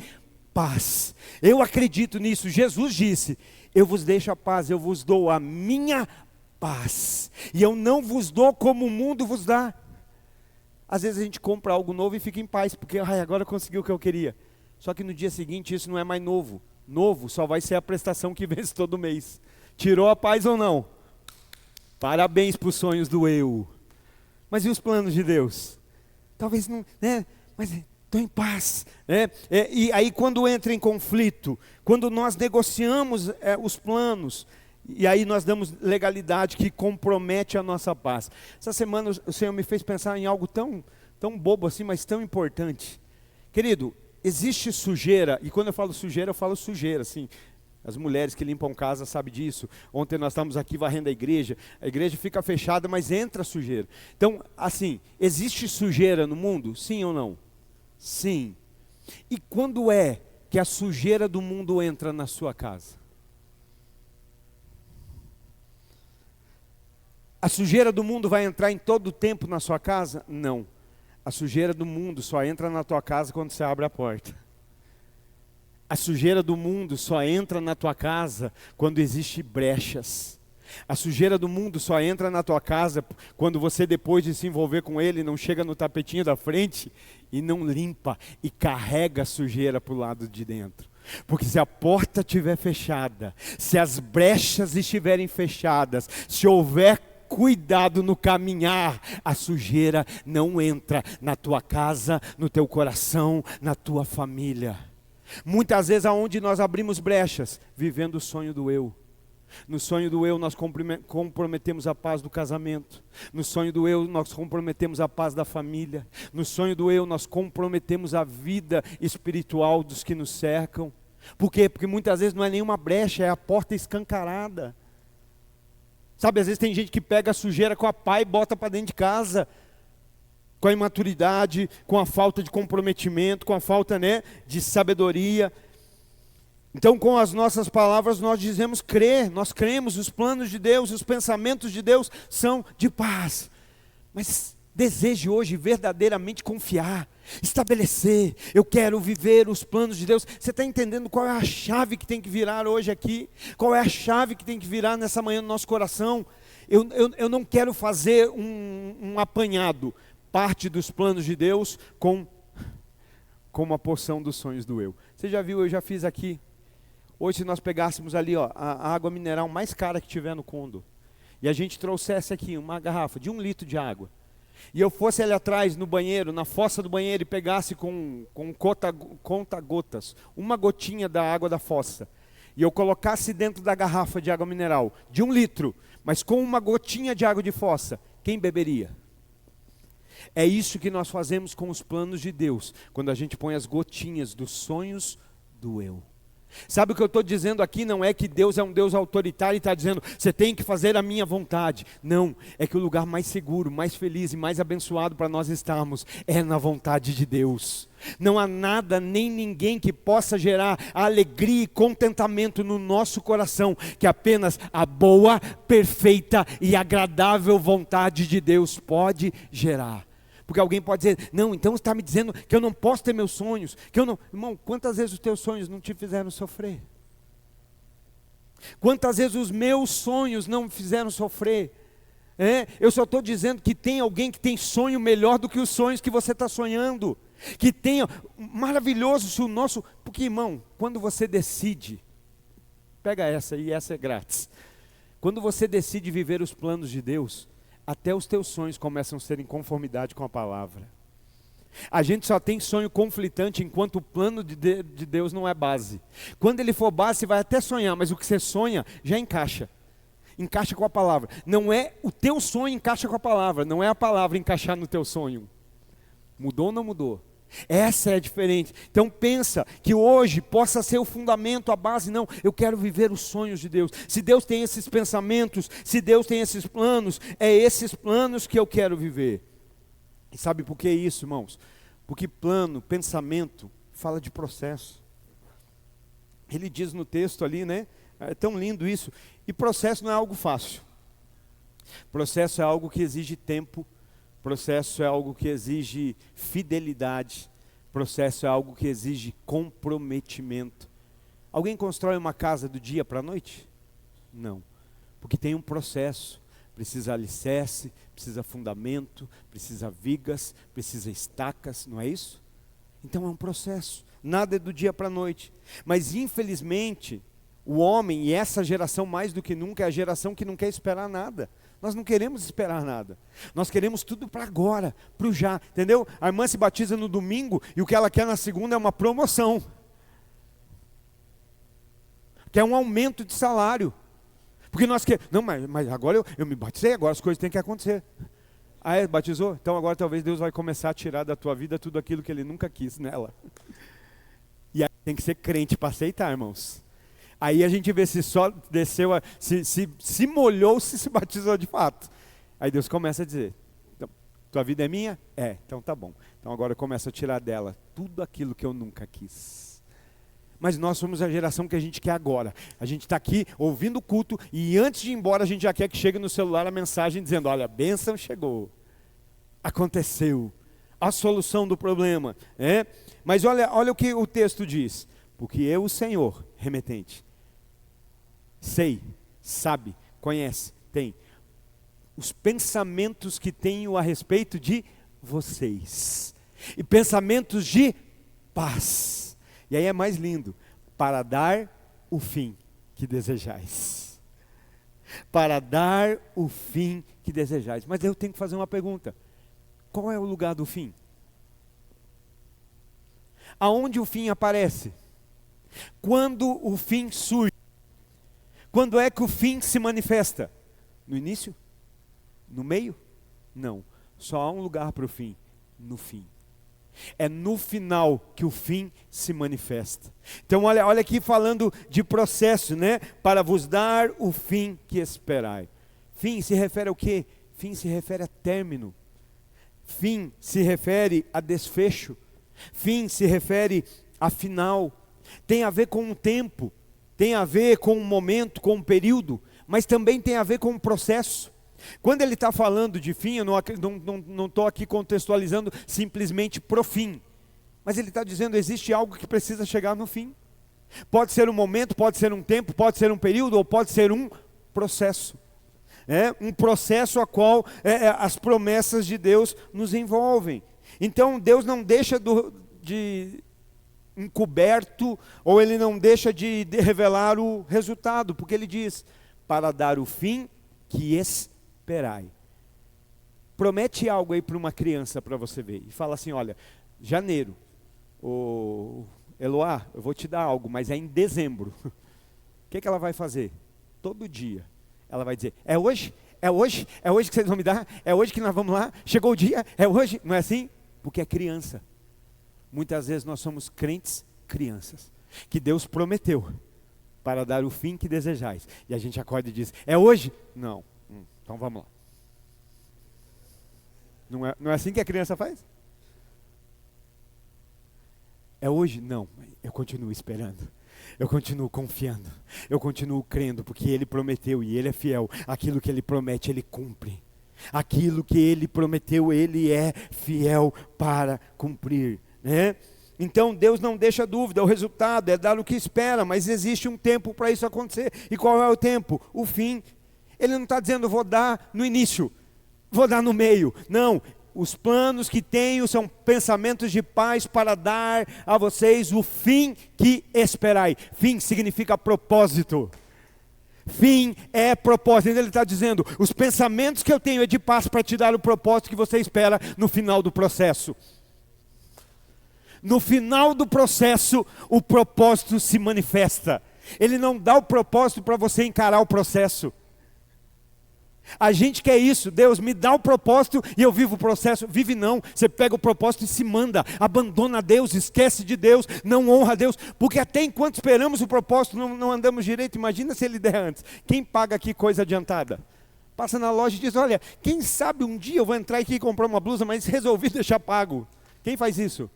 paz. Eu acredito nisso. Jesus disse, eu vos deixo a paz, eu vos dou a minha paz. E eu não vos dou como o mundo vos dá. Às vezes a gente compra algo novo e fica em paz, porque agora consegui o que eu queria. Só que no dia seguinte isso não é mais novo. Novo só vai ser a prestação que vence todo mês. Tirou a paz ou não? Parabéns para os sonhos do eu. Mas e os planos de Deus? Talvez não, né? Mas estou em paz. Né? E aí quando entra em conflito, quando nós negociamos os planos, e aí nós damos legalidade que compromete a nossa paz. Essa semana o Senhor me fez pensar em algo tão bobo assim, mas tão importante. Querido, existe sujeira, e quando eu falo sujeira, assim. As mulheres que limpam casa sabem disso. Ontem nós estávamos aqui varrendo a igreja fica fechada, mas entra sujeira. Então, assim, existe sujeira no mundo? Sim ou não? Sim. E quando é que a sujeira do mundo entra na sua casa? A sujeira do mundo vai entrar em todo o tempo na sua casa? Não. A sujeira do mundo só entra na tua casa quando você abre a porta. A sujeira do mundo só entra na tua casa quando existem brechas. A sujeira do mundo só entra na tua casa quando você, depois de se envolver com ele, não chega no tapetinho da frente e não limpa e carrega a sujeira para o lado de dentro. Porque se a porta estiver fechada, se as brechas estiverem fechadas, se houver cuidado no caminhar, a sujeira não entra na tua casa, no teu coração, na tua família. Muitas vezes aonde nós abrimos brechas, vivendo o sonho do eu. No sonho do eu nós comprometemos a paz do casamento. No sonho do eu nós comprometemos a paz da família. No sonho do eu nós comprometemos a vida espiritual dos que nos cercam. Por quê? Porque muitas vezes não é nenhuma brecha, é a porta escancarada. Sabe, às vezes tem gente que pega a sujeira com a pá e bota para dentro de casa. Com a imaturidade, com a falta de comprometimento, com a falta, né, de sabedoria. Então, com as nossas palavras, nós dizemos crer, nós cremos, os planos de Deus, os pensamentos de Deus são de paz. Mas deseje hoje verdadeiramente confiar, estabelecer, eu quero viver os planos de Deus. Você está entendendo qual é a chave que tem que virar hoje aqui? Qual é a chave que tem que virar nessa manhã no nosso coração? Eu não quero fazer um apanhado, parte dos planos de Deus com uma porção dos sonhos do eu. Você já viu, eu já fiz aqui. Hoje se nós pegássemos ali a água mineral mais cara que tiver no Condo, e a gente trouxesse aqui uma garrafa de 1 litro de água, e eu fosse ali atrás no banheiro, na fossa do banheiro, e pegasse com conta-gotas, uma gotinha da água da fossa, e eu colocasse dentro da garrafa de água mineral, de 1 litro, mas com uma gotinha de água de fossa, quem beberia? É isso que nós fazemos com os planos de Deus, quando a gente põe as gotinhas dos sonhos do eu. Sabe o que eu estou dizendo aqui? Não é que Deus é um Deus autoritário e está dizendo, você tem que fazer a minha vontade. Não, é que o lugar mais seguro, mais feliz e mais abençoado para nós estarmos é na vontade de Deus. Não há nada nem ninguém que possa gerar alegria e contentamento no nosso coração, que apenas a boa, perfeita e agradável vontade de Deus pode gerar. Porque alguém pode dizer, não, então você está me dizendo que eu não posso ter meus sonhos, que eu não... Irmão, quantas vezes os teus sonhos não te fizeram sofrer? Quantas vezes os meus sonhos não me fizeram sofrer? Eu só estou dizendo que tem alguém que tem sonho melhor do que os sonhos que você está sonhando. Que tenha, maravilhoso se o nosso... Porque, irmão, quando você decide, pega essa e essa é grátis. Quando você decide viver os planos de Deus, até os teus sonhos começam a ser em conformidade com a palavra. A gente só tem sonho conflitante enquanto o plano de Deus não é base. Quando ele for base, você vai até sonhar, mas o que você sonha já encaixa. Encaixa com a palavra. Não é o teu sonho encaixa com a palavra, não é a palavra encaixar no teu sonho. Mudou ou não mudou? Essa é a diferença. Então pensa que hoje possa ser o fundamento, a base. Não, eu quero viver os sonhos de Deus. Se Deus tem esses pensamentos, se Deus tem esses planos, é esses planos que eu quero viver. E sabe por que isso, irmãos? Porque plano, pensamento, fala de processo. Ele diz no texto ali, né? É tão lindo isso. E processo não é algo fácil. Processo é algo que exige tempo. Processo é algo que exige fidelidade. Processo é algo que exige comprometimento. Alguém constrói uma casa do dia para a noite? Não, porque tem um processo. Precisa alicerce, precisa fundamento, precisa vigas, precisa estacas, não é isso? Então é um processo, nada é do dia para a noite. Mas infelizmente, o homem e essa geração mais do que nunca é a geração que não quer esperar nada. Nós não queremos esperar nada. Nós queremos tudo para agora, para o já, entendeu? A irmã se batiza no domingo e o que ela quer na segunda é uma promoção. Quer um aumento de salário. Porque nós queremos, não, mas agora eu me batizei, agora as coisas têm que acontecer. Ah, batizou? Então agora talvez Deus vai começar a tirar da tua vida tudo aquilo que Ele nunca quis nela. E aí tem que ser crente para aceitar, irmãos. Aí a gente vê se só desceu, se molhou, se batizou de fato. Aí Deus começa a dizer, tua vida é minha? É, então tá bom. Então agora eu começo a tirar dela tudo aquilo que eu nunca quis. Mas nós somos a geração que a gente quer agora. A gente está aqui ouvindo o culto e antes de ir embora a gente já quer que chegue no celular a mensagem dizendo, olha, a bênção chegou, aconteceu, a solução do problema. Mas olha o que o texto diz. Porque eu, o Senhor, remetente, sei, sabe, conhece, tem os pensamentos que tenho a respeito de vocês. E pensamentos de paz. E aí é mais lindo. Para dar o fim que desejais. Para dar o fim que desejais. Mas eu tenho que fazer uma pergunta. Qual é o lugar do fim? Aonde o fim aparece? Quando o fim surge? Quando é que o fim se manifesta? No início? No meio? Não. Só há um lugar para o fim. No fim. É no final que o fim se manifesta. Então olha aqui falando de processo, né? Para vos dar o fim que esperai. Fim se refere ao quê? Fim se refere a término. Fim se refere a desfecho. Fim se refere a final. Tem a ver com um tempo, tem a ver com um momento, com um período, mas também tem a ver com um processo. Quando ele está falando de fim, eu não estou aqui contextualizando simplesmente pro fim, mas ele está dizendo existe algo que precisa chegar no fim. Pode ser um momento, pode ser um tempo, pode ser um período, ou pode ser um processo. Um processo a qual as promessas de Deus nos envolvem. Então Deus não deixa de encoberto, ou Ele não deixa de revelar o resultado, porque Ele diz, para dar o fim que esperai. Promete algo aí para uma criança para você ver, e fala assim, olha, janeiro, Eloá, eu vou te dar algo, mas é em dezembro. O que ela vai fazer? Todo dia, ela vai dizer, é hoje? É hoje? É hoje que vocês vão me dar? É hoje que nós vamos lá? Chegou o dia? É hoje? Não é assim? Porque é criança. Muitas vezes nós somos crentes crianças, que Deus prometeu para dar o fim que desejais. E a gente acorda e diz, é hoje? Não. Então vamos lá. Não é assim que a criança faz? É hoje? Não. Eu continuo esperando. Eu continuo confiando. Eu continuo crendo, porque Ele prometeu e Ele é fiel. Aquilo que Ele promete, Ele cumpre. Aquilo que Ele prometeu, Ele é fiel para cumprir. Então Deus não deixa dúvida, o resultado é dar o que espera, mas existe um tempo para isso acontecer. E qual é o tempo? O fim. Ele não está dizendo vou dar no início, vou dar no meio. Não, os planos que tenho são pensamentos de paz para dar a vocês o fim que esperai. Fim significa propósito. Fim é propósito. Ele está dizendo, os pensamentos que eu tenho é de paz para te dar o propósito que você espera no final do processo. No final do processo, o propósito se manifesta. Ele não dá o propósito para você encarar o processo. A gente quer isso, Deus me dá o propósito e eu vivo o processo. Vive não, você pega o propósito e se manda, abandona Deus, esquece de Deus, não honra Deus, porque até enquanto esperamos o propósito não andamos direito. Imagina se Ele der antes. Quem paga aqui coisa adiantada? Passa na loja e diz, olha, quem sabe um dia eu vou entrar aqui e comprar uma blusa, mas resolvi deixar pago. Quem faz isso?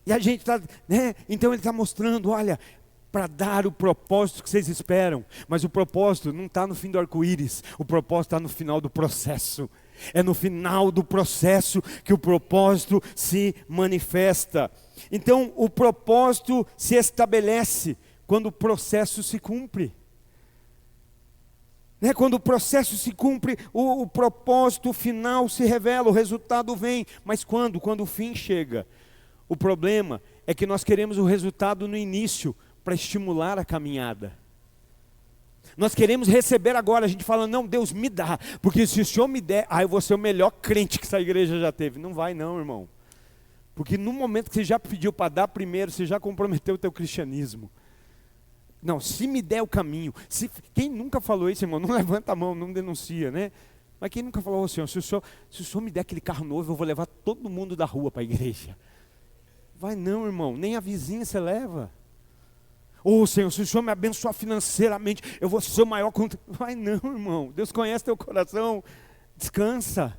E a gente está, então Ele está mostrando, olha, para dar o propósito que vocês esperam, mas o propósito não está no fim do arco-íris, o propósito está no final do processo. É no final do processo que o propósito se manifesta. Então o propósito se estabelece quando o processo se cumpre. Quando o processo se cumpre, o propósito final se revela, o resultado vem. Mas quando? Quando o fim chega. O problema é que nós queremos o resultado no início, para estimular a caminhada. Nós queremos receber agora, a gente fala, não, Deus me dá, porque se o Senhor me der, eu vou ser o melhor crente que essa igreja já teve. Não vai não, irmão. Porque no momento que você já pediu para dar primeiro, você já comprometeu o teu cristianismo. Não, se me der o caminho, quem nunca falou isso, irmão, não levanta a mão, não denuncia, né? Mas quem nunca falou, Senhor, se o Senhor me der aquele carro novo, eu vou levar todo mundo da rua para a igreja. Vai não, irmão, nem a vizinha você leva. Senhor, se o Senhor me abençoar financeiramente, eu vou ser o maior. Vai não, irmão, Deus conhece teu coração, descansa.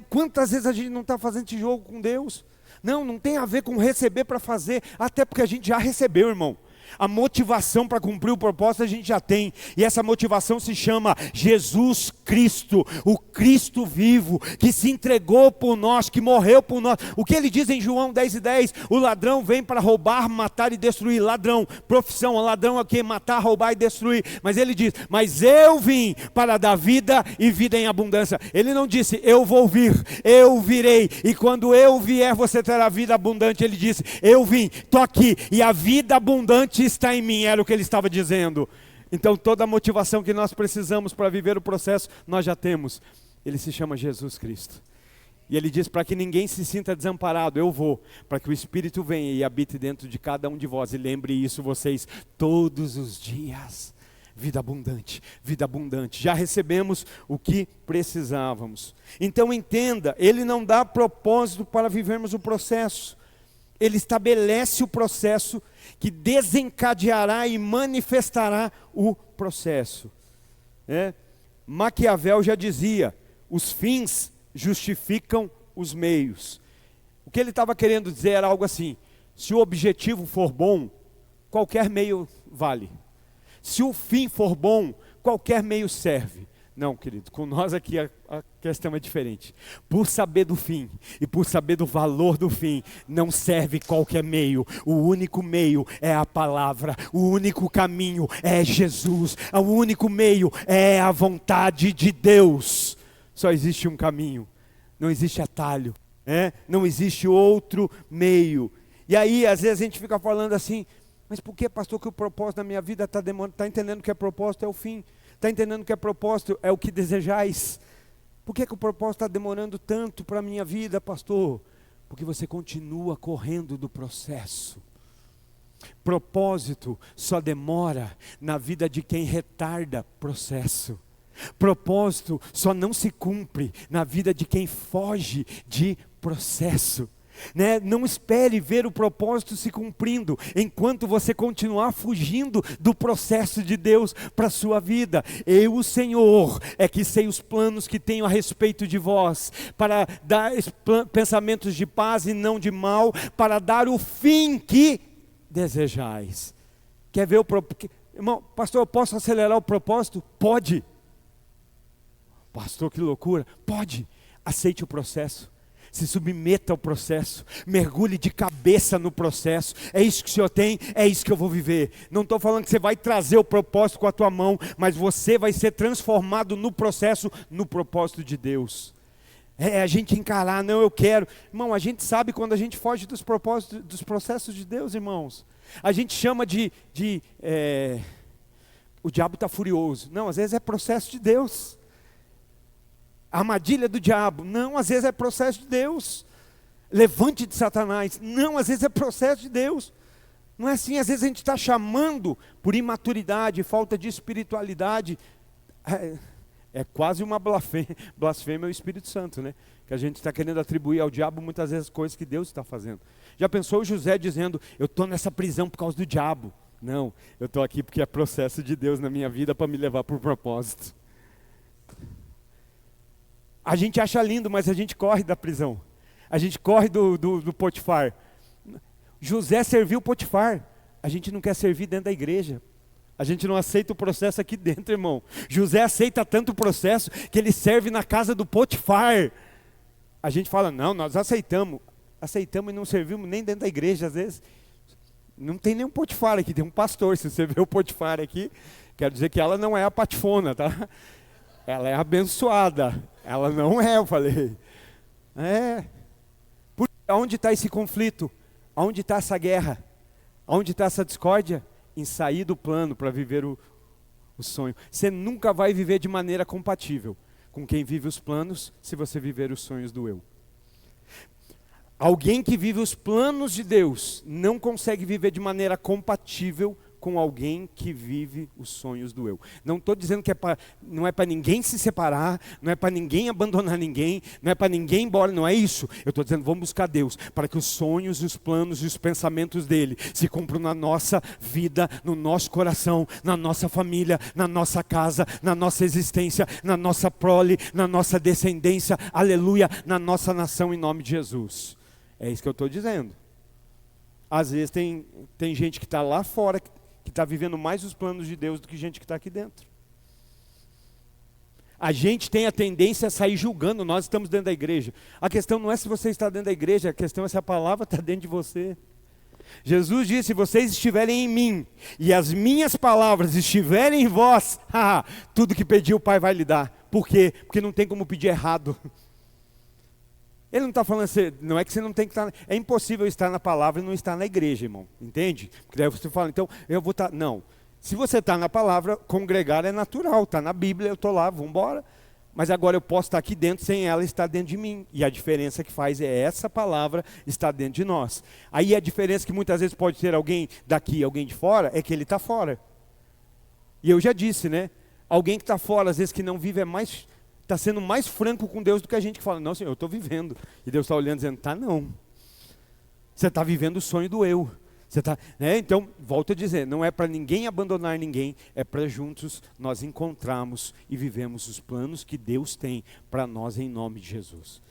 Quantas vezes a gente não está fazendo esse jogo com Deus? Não tem a ver com receber para fazer, até porque a gente já recebeu, irmão. A motivação para cumprir o propósito a gente já tem, e essa motivação se chama Jesus Cristo, o Cristo vivo, que se entregou por nós, que morreu por nós. O que ele diz em João 10:10? O ladrão vem para roubar, matar e destruir. Ladrão, profissão, o ladrão aqui, matar, roubar e destruir. Mas ele diz, mas eu vim para dar vida e vida em abundância. Ele não disse, eu vou vir, eu virei, e quando eu vier você terá vida abundante. Ele disse, eu vim, estou aqui, e a vida abundante está em mim, era o que ele estava dizendo. Então toda a motivação que nós precisamos para viver o processo, nós já temos. Ele se chama Jesus Cristo. E ele diz, para que ninguém se sinta desamparado, eu vou, para que o Espírito venha e habite dentro de cada um de vós. E lembre isso vocês, todos os dias. Vida abundante, vida abundante. Já recebemos o que precisávamos. Então entenda, ele não dá propósito para vivermos o processo. Ele estabelece o processo que desencadeará e manifestará o processo. Maquiavel já dizia, os fins justificam os meios. O que ele estava querendo dizer era algo assim, se o objetivo for bom, qualquer meio vale. Se o fim for bom, qualquer meio serve. Não, querido, com nós aqui a questão é diferente. Por saber do fim e por saber do valor do fim, não serve qualquer meio. O único meio é a palavra, o único caminho é Jesus, o único meio é a vontade de Deus. Só existe um caminho, não existe atalho, não existe outro meio. E aí, às vezes a gente fica falando assim, mas por que, pastor, que o propósito da minha vida está demorando? Está entendendo que é propósito é o fim? Está entendendo que é propósito é o que desejais? Por que o propósito está demorando tanto para a minha vida, pastor? Porque você continua correndo do processo. Propósito só demora na vida de quem retarda processo. Propósito só não se cumpre na vida de quem foge de processo. Não espere ver o propósito se cumprindo enquanto você continuar fugindo do processo de Deus para a sua vida. Eu, o Senhor, é que sei os planos que tenho a respeito de vós, para dar pensamentos de paz e não de mal, para dar o fim que desejais. Quer ver o propósito? Irmão, pastor, eu posso acelerar o propósito? Pode. Pastor, que loucura. Pode. Aceite o processo. Se submeta ao processo, mergulhe de cabeça no processo. É isso que o Senhor tem, é isso que eu vou viver. Não estou falando que você vai trazer o propósito com a tua mão, mas você vai ser transformado no processo, no propósito de Deus. A gente encarar, não, eu quero. Irmão, a gente sabe quando a gente foge dos propósitos, dos processos de Deus, irmãos. A gente chama o diabo está furioso. Não, às vezes é processo de Deus. A armadilha do diabo, não, às vezes é processo de Deus. Levante de Satanás, não, às vezes é processo de Deus. Não é assim, às vezes a gente está chamando por imaturidade, falta de espiritualidade. É quase uma blasfêmia ao Espírito Santo, né? Que a gente está querendo atribuir ao diabo muitas vezes coisas que Deus está fazendo. Já pensou o José dizendo, eu estou nessa prisão por causa do diabo? Não, eu estou aqui porque é processo de Deus na minha vida para me levar por propósito. A gente acha lindo, mas a gente corre da prisão. A gente corre do Potifar. José serviu Potifar. A gente não quer servir dentro da igreja. A gente não aceita o processo aqui dentro, irmão. José aceita tanto o processo que ele serve na casa do Potifar. A gente fala, não, nós aceitamos. Aceitamos e não servimos nem dentro da igreja, às vezes. Não tem nenhum Potifar aqui, tem um pastor. Se você vê o Potifar aqui, quero dizer que ela não é a patifona, tá? Ela é abençoada. Ela não é, eu falei. Onde está esse conflito? Onde está essa guerra? Onde está essa discórdia? Em sair do plano para viver o o sonho. Você nunca vai viver de maneira compatível com quem vive os planos, se você viver os sonhos do eu. Alguém que vive os planos de Deus não consegue viver de maneira compatível com alguém que vive os sonhos do eu. Não estou dizendo que não é para ninguém se separar, não é para ninguém abandonar ninguém, não é para ninguém ir embora, não é isso. Eu estou dizendo, vamos buscar Deus, para que os sonhos, os planos e os pensamentos dele se cumpram na nossa vida, no nosso coração, na nossa família, na nossa casa, na nossa existência, na nossa prole, na nossa descendência, aleluia, na nossa nação, em nome de Jesus. É isso que eu estou dizendo. Às vezes tem gente que está lá fora, que está vivendo mais os planos de Deus do que gente que está aqui dentro. A gente tem a tendência a sair julgando, nós estamos dentro da igreja. A questão não é se você está dentro da igreja, a questão é se a palavra está dentro de você. Jesus disse, se vocês estiverem em mim, e as minhas palavras estiverem em vós, tudo que pedir o Pai vai lhe dar. Por quê? Porque não tem como pedir errado. Ele não está falando assim, não é que você não tem que estar, é impossível estar na palavra e não estar na igreja, irmão, entende? Porque daí você fala, então eu vou estar, não, se você está na palavra, congregar é natural, está na Bíblia, eu estou lá, vamos embora, mas agora eu posso estar aqui dentro sem ela estar dentro de mim, e a diferença que faz é essa palavra estar dentro de nós. Aí a diferença que muitas vezes pode ter alguém daqui e alguém de fora, é que ele está fora, e eu já disse, né, alguém que está fora, às vezes que não vive está sendo mais franco com Deus do que a gente que fala, não Senhor, eu estou vivendo. E Deus está olhando dizendo, tá não. Você está vivendo o sonho do eu. Você tá, né? Então, volto a dizer, não é para ninguém abandonar ninguém, é para juntos nós encontrarmos e vivemos os planos que Deus tem para nós em nome de Jesus.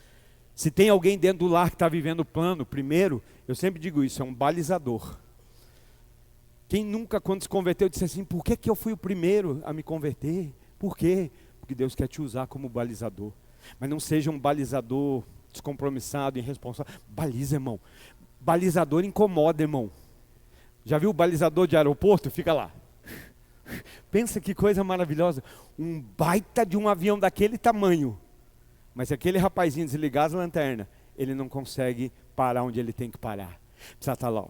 Se tem alguém dentro do lar que está vivendo o plano, primeiro, eu sempre digo isso, é um balizador. Quem nunca, quando se converteu, disse assim, por que eu fui o primeiro a me converter? Por quê? Porque Deus quer te usar como balizador. Mas não seja um balizador descompromissado, irresponsável. Baliza, irmão. Balizador incomoda, irmão. Já viu o balizador de aeroporto? Fica lá. Pensa que coisa maravilhosa. Um baita de um avião daquele tamanho. Mas se aquele rapazinho desligar as lanternas, ele não consegue parar onde ele tem que parar. Precisa estar lá.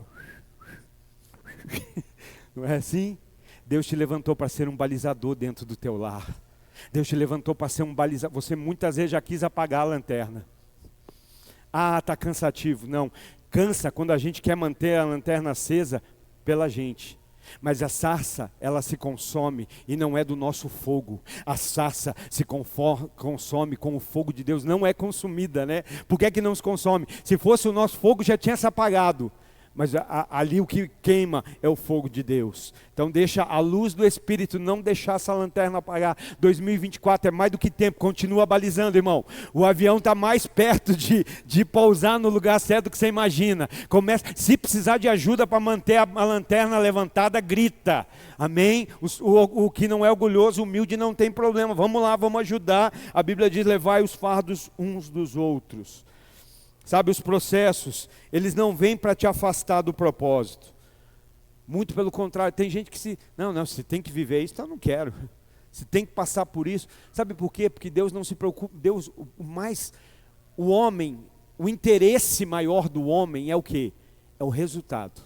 Não é assim? Deus te levantou para ser um balizador dentro do teu lar. Deus te levantou para ser um balizador. Você muitas vezes já quis apagar a lanterna. Está cansativo. Não, cansa quando a gente quer manter a lanterna acesa pela gente. Mas a sarça, ela se consome e não é do nosso fogo. A sarça se consome com o fogo de Deus, não é consumida, né? Por que é que não se consome? Se fosse o nosso fogo já tinha se apagado. Mas ali o que queima é o fogo de Deus. Então deixa a luz do Espírito, não deixar essa lanterna apagar. 2024 é mais do que tempo, continua balizando, irmão. O avião está mais perto de pousar no lugar certo do que você imagina. Se precisar de ajuda para manter a lanterna levantada, grita. Amém? O que não é orgulhoso, humilde, não tem problema. Vamos lá, vamos ajudar. A Bíblia diz, levai os fardos uns dos outros. Sabe, os processos, eles não vêm para te afastar do propósito. Muito pelo contrário, tem gente que não, você tem que viver isso, então eu não quero. Você tem que passar por isso. Sabe por quê? Porque Deus não se preocupa, o interesse maior do homem é o quê? É o resultado.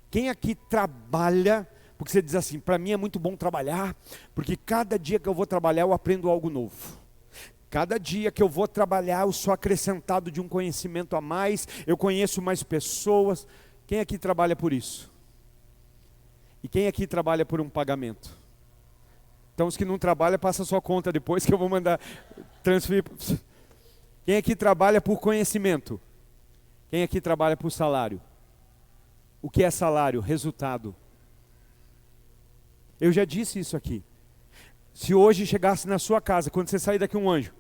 Quem aqui trabalha, porque você diz assim, para mim é muito bom trabalhar, porque cada dia que eu vou trabalhar eu aprendo algo novo. Cada dia que eu vou trabalhar, eu sou acrescentado de um conhecimento a mais, eu conheço mais pessoas. Quem aqui trabalha por isso? E quem aqui trabalha por um pagamento? Então os que não trabalham, passa a sua conta depois que eu vou mandar transferir. Quem aqui trabalha por conhecimento? Quem aqui trabalha por salário? O que é salário? Resultado. Eu já disse isso aqui. Se hoje chegasse na sua casa, quando você sair daqui um anjo,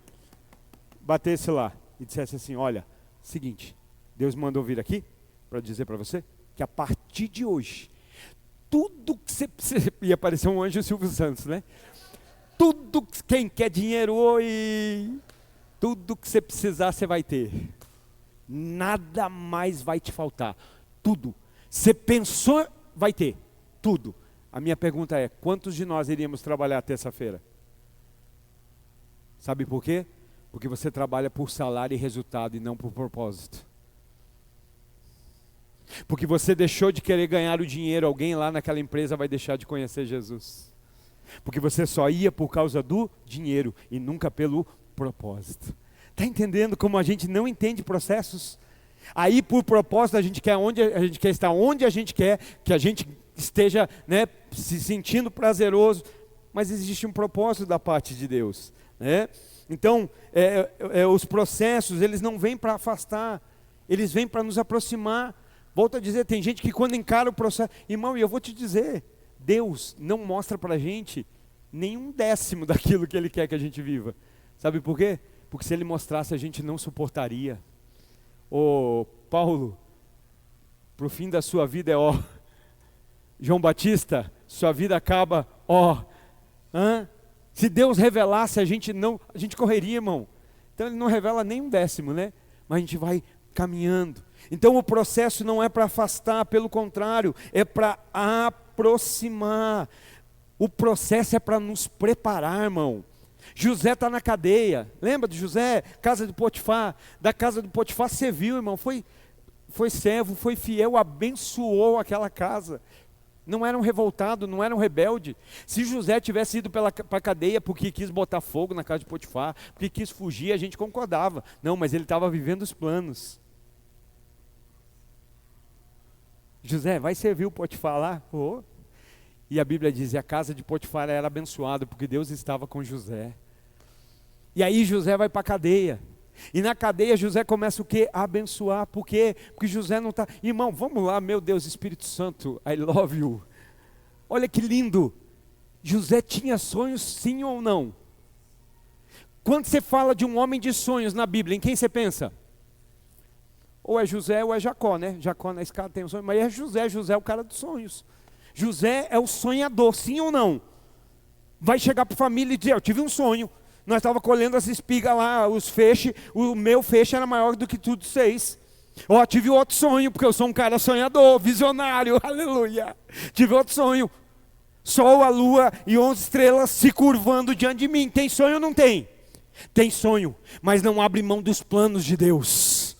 batesse lá e dissesse assim, olha, seguinte, Deus mandou vir aqui para dizer para você que a partir de hoje, tudo que você precisa, ia aparecer um anjo Silvio Santos, né? Tudo, quem quer dinheiro, tudo que você precisar você vai ter. Nada mais vai te faltar. Tudo. Você pensou, vai ter. Tudo. A minha pergunta é, quantos de nós iríamos trabalhar terça-feira? Sabe por quê? Porque você trabalha por salário e resultado e não por propósito. Porque você deixou de querer ganhar o dinheiro, alguém lá naquela empresa vai deixar de conhecer Jesus. Porque você só ia por causa do dinheiro e nunca pelo propósito. Está entendendo como a gente não entende processos? Aí por propósito a gente quer estar onde a gente quer, que a gente esteja, né, se sentindo prazeroso, mas existe um propósito da parte de Deus, né? Então, os processos, eles não vêm para afastar, eles vêm para nos aproximar. Volto a dizer, tem gente que quando encara o processo, irmão, e eu vou te dizer, Deus não mostra para a gente nenhum décimo daquilo que Ele quer que a gente viva. Sabe por quê? Porque se Ele mostrasse, a gente não suportaria. Ô Paulo, para o fim da sua vida é ó. João Batista, sua vida acaba ó. Se Deus revelasse, a gente correria, irmão. Então Ele não revela nem um décimo, né? Mas a gente vai caminhando. Então o processo não é para afastar, pelo contrário, é para aproximar. O processo é para nos preparar, irmão. José está na cadeia, lembra de José? Casa de Potifar, da casa de Potifar serviu, irmão, foi servo, foi fiel, abençoou aquela casa. Não era um revoltado, não era um rebelde. Se José tivesse ido para a cadeia porque quis botar fogo na casa de Potifar, porque quis fugir, a gente concordava. Não, mas ele estava vivendo os planos. José, vai servir o Potifar lá? Oh. E a Bíblia diz, a casa de Potifar era abençoada, porque Deus estava com José. E aí José vai para a cadeia. E na cadeia José começa o quê? A abençoar. Por quê? Porque José não está... Irmão, vamos lá, meu Deus, Espírito Santo, I love you. Olha que lindo. José tinha sonhos, sim ou não? Quando você fala de um homem de sonhos na Bíblia, em quem você pensa? Ou é José ou é Jacó, né? Jacó na escada tem um sonho, mas é José é o cara dos sonhos. José é o sonhador, sim ou não? Vai chegar para a família e dizer, eu tive um sonho. Nós estávamos colhendo as espigas lá, os feixes, o meu feixe era maior do que tudo vocês. Ó, tive outro sonho, porque eu sou um cara sonhador, visionário, aleluia. Tive outro sonho. Sol, a lua e 11 estrelas se curvando diante de mim. Tem sonho ou não tem? Tem sonho, mas não abre mão dos planos de Deus.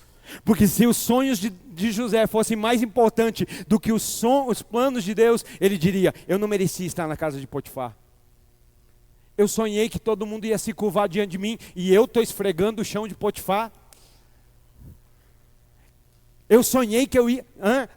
Porque se os sonhos de José fossem mais importantes do que os planos de Deus, ele diria, eu não merecia estar na casa de Potifar. Eu sonhei que todo mundo ia se curvar diante de mim e eu estou esfregando o chão de Potifar. Eu sonhei que eu ia,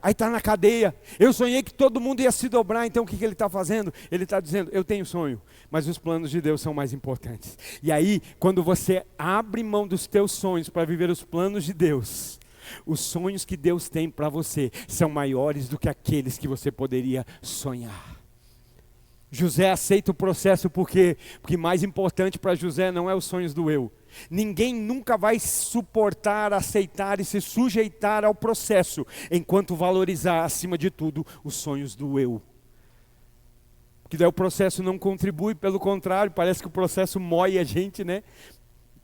aí está na cadeia. Eu sonhei que todo mundo ia se dobrar, então o que ele está fazendo? Ele está dizendo, eu tenho sonho, mas os planos de Deus são mais importantes. E aí, quando você abre mão dos teus sonhos para viver os planos de Deus, os sonhos que Deus tem para você são maiores do que aqueles que você poderia sonhar. José aceita o processo porque mais importante para José não é os sonhos do eu. Ninguém nunca vai suportar, aceitar e se sujeitar ao processo, enquanto valorizar acima de tudo os sonhos do eu. Porque daí o processo não contribui, pelo contrário, parece que o processo mói a gente, né?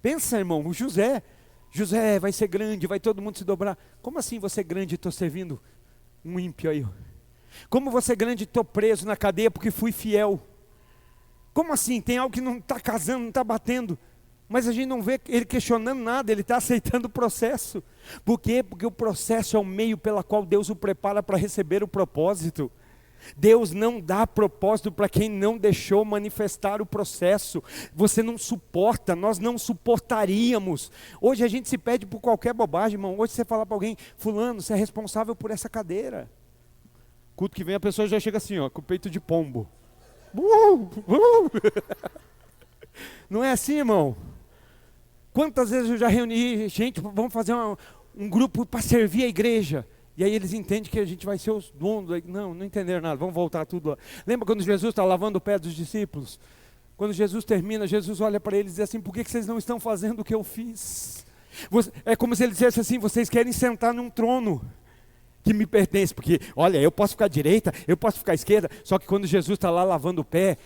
Pensa, irmão, o José vai ser grande, vai todo mundo se dobrar. Como assim você grande e estou servindo um ímpio aí? Como você grande e estou preso na cadeia porque fui fiel? Como assim? Tem algo que não está casando, não está batendo. Mas a gente não vê ele questionando nada, ele está aceitando o processo. Por quê? Porque o processo é o meio pela qual Deus o prepara para receber o propósito. Deus não dá propósito para quem não deixou manifestar o processo. Você não suporta, nós não suportaríamos. Hoje a gente se pede por qualquer bobagem, irmão. Hoje você fala para alguém, fulano, você é responsável por essa cadeira. Culto que vem a pessoa já chega assim, ó, com o peito de pombo. Não é assim, irmão? Quantas vezes eu já reuni gente, vamos fazer um grupo para servir a igreja. E aí eles entendem que a gente vai ser os donos. Não entenderam nada, vamos voltar tudo lá. Lembra quando Jesus está lavando o pé dos discípulos? Quando Jesus termina, Jesus olha para eles e diz assim, por que vocês não estão fazendo o que eu fiz? É como se ele dissesse assim, vocês querem sentar num trono que me pertence, porque olha, eu posso ficar à direita, eu posso ficar à esquerda, só que quando Jesus está lá lavando o pé,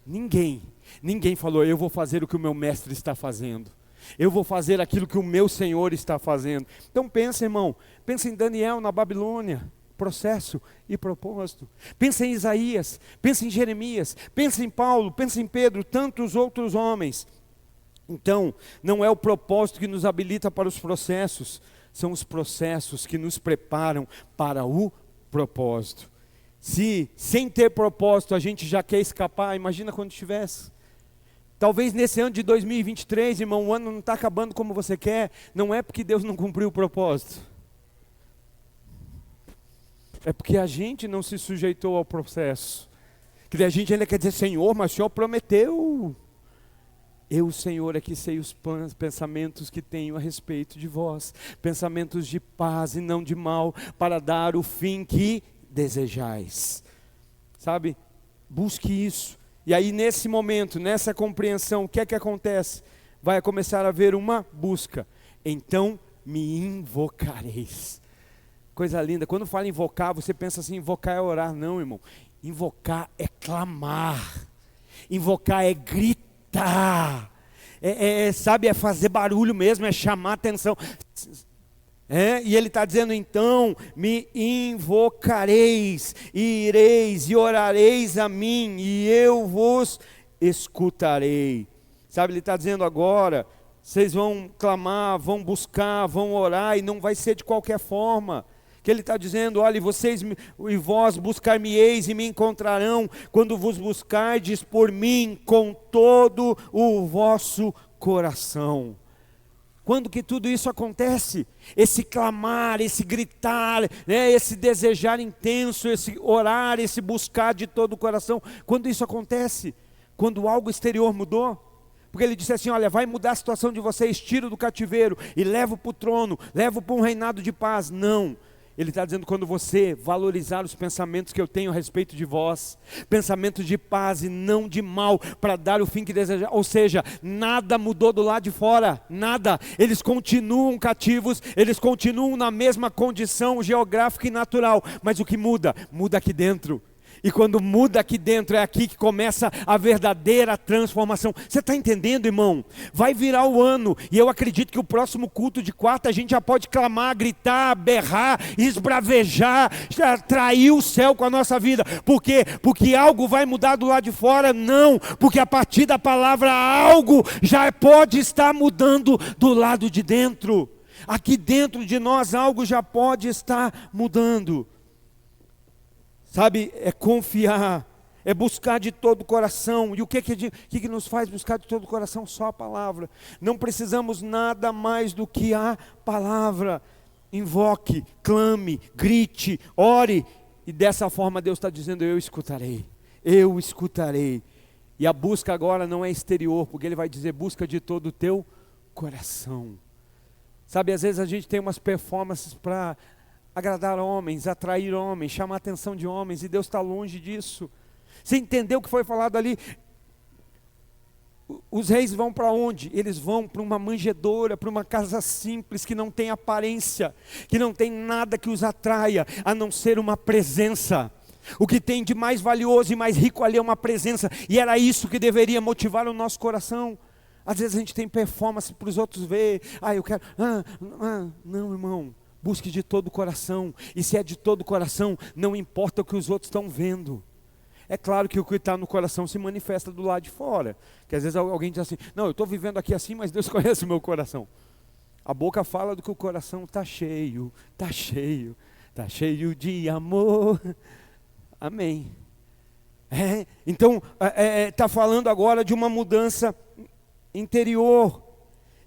ninguém falou, eu vou fazer o que o meu mestre está fazendo. Eu vou fazer aquilo que o meu Senhor está fazendo. Então pensa, irmão, pensa em Daniel na Babilônia, processo e propósito. Pensa em Isaías, pensa em Jeremias, pensa em Paulo, pensa em Pedro, tantos outros homens. Então, não é o propósito que nos habilita para os processos, são os processos que nos preparam para o propósito. Se sem ter propósito a gente já quer escapar, imagina quando tivesse. Talvez nesse ano de 2023, irmão, o ano não está acabando como você quer, não é porque Deus não cumpriu o propósito. É porque a gente não se sujeitou ao processo. Que a gente ainda quer dizer, Senhor, mas o Senhor prometeu. Eu, Senhor, é que sei os pensamentos que tenho a respeito de vós. Pensamentos de paz e não de mal, para dar o fim que desejais. Sabe? Busque isso. E aí nesse momento, nessa compreensão, o que é que acontece? Vai começar a haver uma busca. Então me invocareis. Coisa linda. Quando fala invocar, você pensa assim, invocar é orar. Não, irmão. Invocar é clamar. Invocar é gritar. Sabe, é fazer barulho mesmo, é chamar atenção. E ele está dizendo, então, me invocareis, e ireis, e orareis a mim, e eu vos escutarei. Sabe, ele está dizendo agora, vocês vão clamar, vão buscar, vão orar, e não vai ser de qualquer forma. Que ele está dizendo, olha, e vós buscar-me-eis e me encontrarão, quando vos buscardes por mim com todo o vosso coração. Quando que tudo isso acontece? Esse clamar, esse gritar, esse desejar intenso, esse orar, esse buscar de todo o coração. Quando isso acontece? Quando algo exterior mudou? Porque ele disse assim, olha, vai mudar a situação de vocês, tiro do cativeiro e levo para o trono, levo para um reinado de paz. Não. Ele está dizendo, quando você valorizar os pensamentos que eu tenho a respeito de vós, pensamentos de paz e não de mal, para dar o fim que deseja. Ou seja, nada mudou do lado de fora, nada. Eles continuam cativos, eles continuam na mesma condição geográfica e natural, mas o que muda? Muda aqui dentro. E quando muda aqui dentro, é aqui que começa a verdadeira transformação. Você está entendendo, irmão? Vai virar o ano, e eu acredito que o próximo culto de quarta, a gente já pode clamar, gritar, berrar, esbravejar, já atrair o céu com a nossa vida. Por quê? Porque algo vai mudar do lado de fora? Não, porque a partir da palavra algo já pode estar mudando do lado de dentro. Aqui dentro de nós algo já pode estar mudando. Sabe, é confiar, é buscar de todo o coração. E o que nos faz buscar de todo o coração? Só a palavra. Não precisamos nada mais do que a palavra. Invoque, clame, grite, ore. E dessa forma Deus está dizendo, eu escutarei. Eu escutarei. E a busca agora não é exterior, porque Ele vai dizer, busca de todo o teu coração. Sabe, às vezes a gente tem umas performances para agradar homens, atrair homens, chamar a atenção de homens, e Deus está longe disso. Você entendeu o que foi falado ali? Os reis vão para onde? Eles vão para uma manjedoura, para uma casa simples, que não tem aparência, que não tem nada que os atraia, a não ser uma presença. O que tem de mais valioso e mais rico ali é uma presença, e era isso que deveria motivar o nosso coração. Às vezes a gente tem performance para os outros ver, eu quero, não, irmão. Busque de todo o coração, e se é de todo o coração, não importa o que os outros estão vendo. É claro que o que está no coração se manifesta do lado de fora, que às vezes alguém diz assim, não, eu estou vivendo aqui assim, mas Deus conhece o meu coração. A boca fala do que o coração está cheio, está cheio de amor. Amém. Então, está falando agora de uma mudança interior.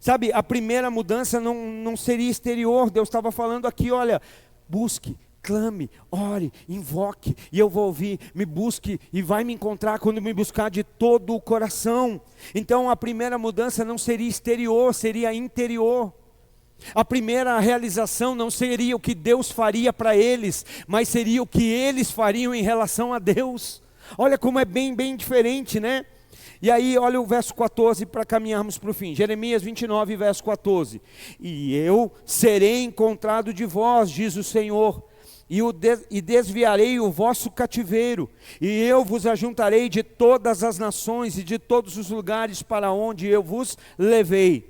Sabe, a primeira mudança não seria exterior. Deus estava falando aqui, olha, busque, clame, ore, invoque, e eu vou ouvir. Me busque e vai me encontrar quando me buscar de todo o coração. Então a primeira mudança não seria exterior, seria interior. A primeira realização não seria o que Deus faria para eles, mas seria o que eles fariam em relação a Deus. Olha como é bem diferente, né? E aí, olha o verso 14 para caminharmos para o fim. Jeremias 29, verso 14. E eu serei encontrado de vós, diz o Senhor, e desviarei o vosso cativeiro, e eu vos ajuntarei de todas as nações e de todos os lugares para onde eu vos levei.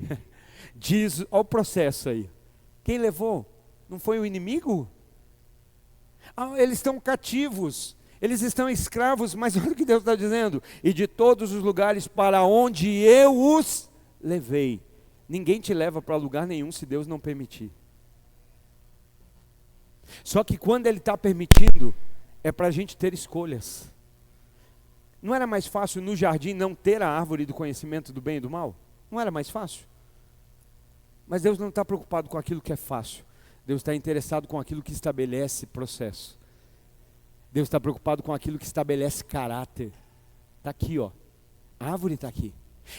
Diz, olha o processo aí. Quem levou? Não foi o inimigo? Eles estão cativos. Eles estão escravos, mas olha o que Deus está dizendo. E de todos os lugares para onde eu os levei. Ninguém te leva para lugar nenhum se Deus não permitir. Só que quando Ele está permitindo, é para a gente ter escolhas. Não era mais fácil no jardim não ter a árvore do conhecimento do bem e do mal? Não era mais fácil? Mas Deus não está preocupado com aquilo que é fácil. Deus está interessado com aquilo que estabelece processo. Deus está preocupado com aquilo que estabelece caráter. Está aqui, ó. A árvore está aqui.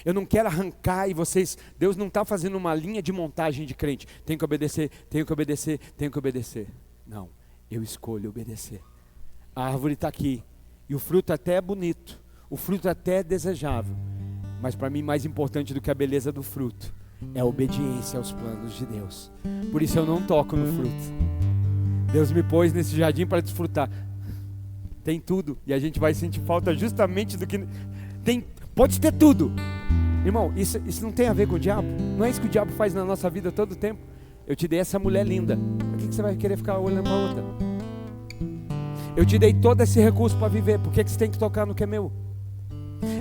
Eu não quero arrancar e vocês... Deus não está fazendo uma linha de montagem de crente. Tenho que obedecer, tenho que obedecer, tenho que obedecer. Não, eu escolho obedecer. A árvore está aqui. E o fruto até é bonito, o fruto até é desejável, mas para mim mais importante do que a beleza do fruto é a obediência aos planos de Deus. Por isso eu não toco no fruto. Deus me pôs nesse jardim para desfrutar. Tem tudo, e a gente vai sentir falta justamente do que tem. Pode ter tudo, irmão. Isso não tem a ver com o diabo. Não é isso que o diabo faz na nossa vida todo o tempo. Eu te dei essa mulher linda, por que você vai querer ficar olhando para outra? Eu te dei todo esse recurso para viver, por que você tem que tocar no que é meu?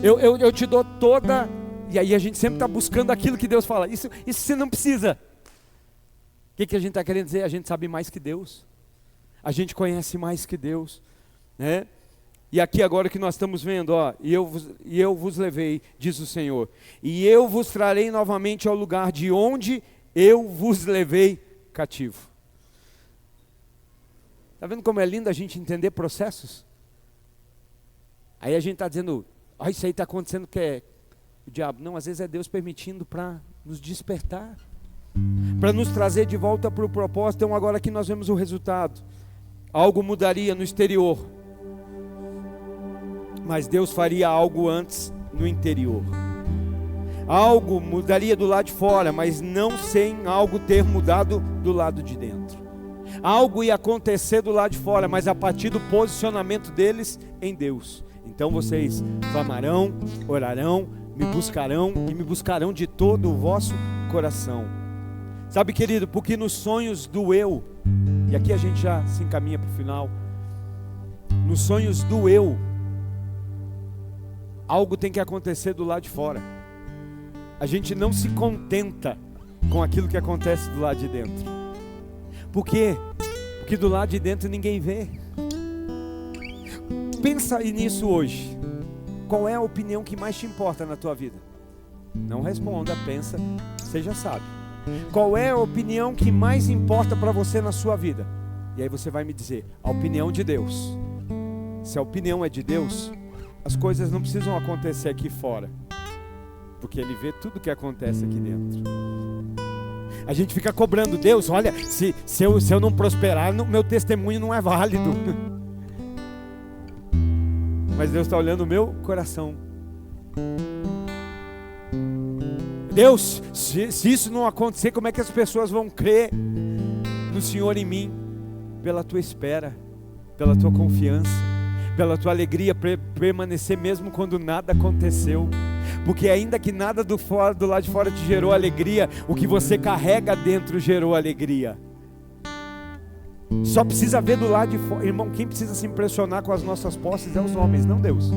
Eu te dou toda... E aí a gente sempre está buscando aquilo que Deus fala. Isso você não precisa. O que a gente está querendo dizer? A gente sabe mais que Deus. A gente conhece mais que Deus, né? E aqui agora que nós estamos vendo, ó, e eu vos levei, diz o Senhor, e eu vos trarei novamente ao lugar de onde eu vos levei cativo. Está vendo como é lindo a gente entender processos? Aí a gente está dizendo, isso aí está acontecendo que é o diabo. Não, às vezes é Deus permitindo para nos despertar, para nos trazer de volta para o propósito. Então agora que nós vemos o resultado, algo mudaria no exterior, mas Deus faria algo antes no interior. Algo mudaria do lado de fora, mas não sem algo ter mudado do lado de dentro. Algo ia acontecer do lado de fora, mas a partir do posicionamento deles em Deus. Então vocês clamarão, orarão, me buscarão e me buscarão de todo o vosso coração. Sabe, querido, porque nos sonhos do eu, e aqui a gente já se encaminha para o final, nos sonhos do eu, algo tem que acontecer do lado de fora. A gente não se contenta com aquilo que acontece do lado de dentro. Por quê? Porque do lado de dentro ninguém vê. Pensa aí nisso hoje. Qual é a opinião que mais te importa na tua vida? Não responda, pensa, você já sabe. Qual é a opinião que mais importa para você na sua vida? E aí você vai me dizer, a opinião de Deus. Se a opinião é de Deus, as coisas não precisam acontecer aqui fora, porque Ele vê tudo que acontece aqui dentro. A gente fica cobrando Deus, olha, se eu não prosperar, meu testemunho não é válido. Mas Deus está olhando o meu coração. Deus, se isso não acontecer, como é que as pessoas vão crer no Senhor em mim? Pela tua espera, pela tua confiança, pela tua alegria permanecer mesmo quando nada aconteceu. Porque ainda que nada do lado de fora te gerou alegria, o que você carrega dentro gerou alegria. Só precisa ver do lado de fora. Irmão, quem precisa se impressionar com as nossas posses é os homens, não Deus.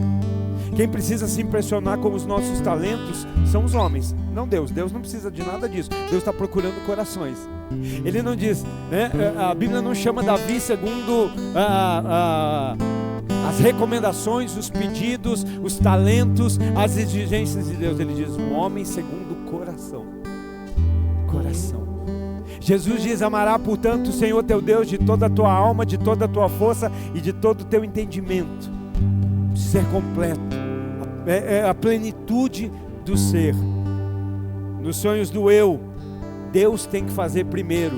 Quem precisa se impressionar com os nossos talentos são os homens, não Deus. Deus não precisa de nada disso. Deus está procurando corações. Ele não diz, né? A Bíblia não chama Davi segundo as recomendações, os pedidos, os talentos, as exigências de Deus. Ele diz, um homem segundo o coração. Coração. Jesus diz, amará portanto o Senhor teu Deus de toda a tua alma, de toda a tua força e de todo o teu entendimento. Ser completo, a plenitude do ser. Nos sonhos do eu, Deus tem que fazer primeiro,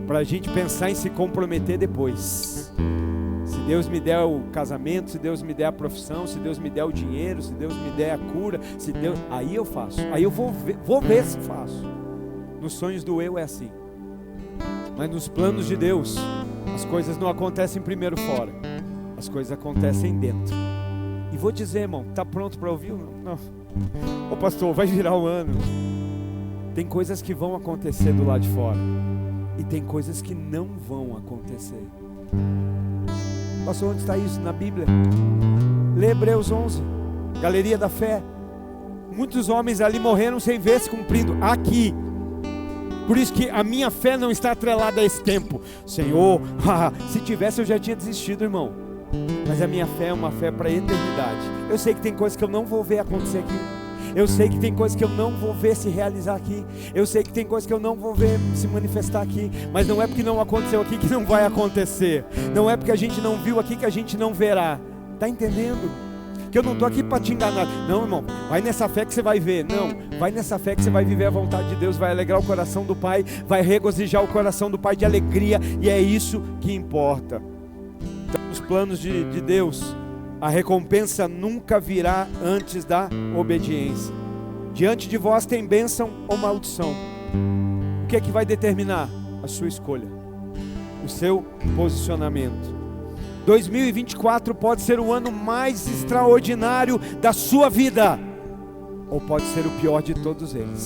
para a gente pensar em se comprometer depois. Se Deus me der o casamento, se Deus me der a profissão, se Deus me der o dinheiro, se Deus me der a cura, se Deus... aí eu faço, aí eu vou ver se faço. Nos sonhos do eu é assim. Mas nos planos de Deus, as coisas não acontecem primeiro fora, as coisas acontecem dentro. E vou dizer, irmão, está pronto para ouvir? Não. Ô pastor, vai virar um ano. Tem coisas que vão acontecer do lado de fora, e tem coisas que não vão acontecer. Pastor, onde está isso? Na Bíblia. Lê Hebreus 11, Galeria da Fé. Muitos homens ali morreram sem ver se cumprindo aqui. Por isso que a minha fé não está atrelada a esse tempo. Senhor, se tivesse eu já tinha desistido, irmão. mas a minha fé é uma fé para a eternidade. Eu sei que tem coisas que eu não vou ver acontecer aqui. Eu sei que tem coisas que eu não vou ver se realizar aqui. Eu sei que tem coisas que eu não vou ver se manifestar aqui. Mas não é porque não aconteceu aqui que não vai acontecer. Não é porque a gente não viu aqui que a gente não verá. Está entendendo? Que eu não estou aqui para te enganar. Não, irmão, vai nessa fé que você vai ver. Não, vai nessa fé que você vai viver a vontade de Deus. Vai alegrar o coração do Pai. Vai regozijar o coração do Pai de alegria. E é isso que importa. Então, os planos de Deus, a recompensa nunca virá antes da obediência. Diante de vós tem bênção ou maldição. O que é que vai determinar? A sua escolha, o seu posicionamento. 2024 pode ser o ano mais extraordinário da sua vida, ou pode ser o pior de todos eles.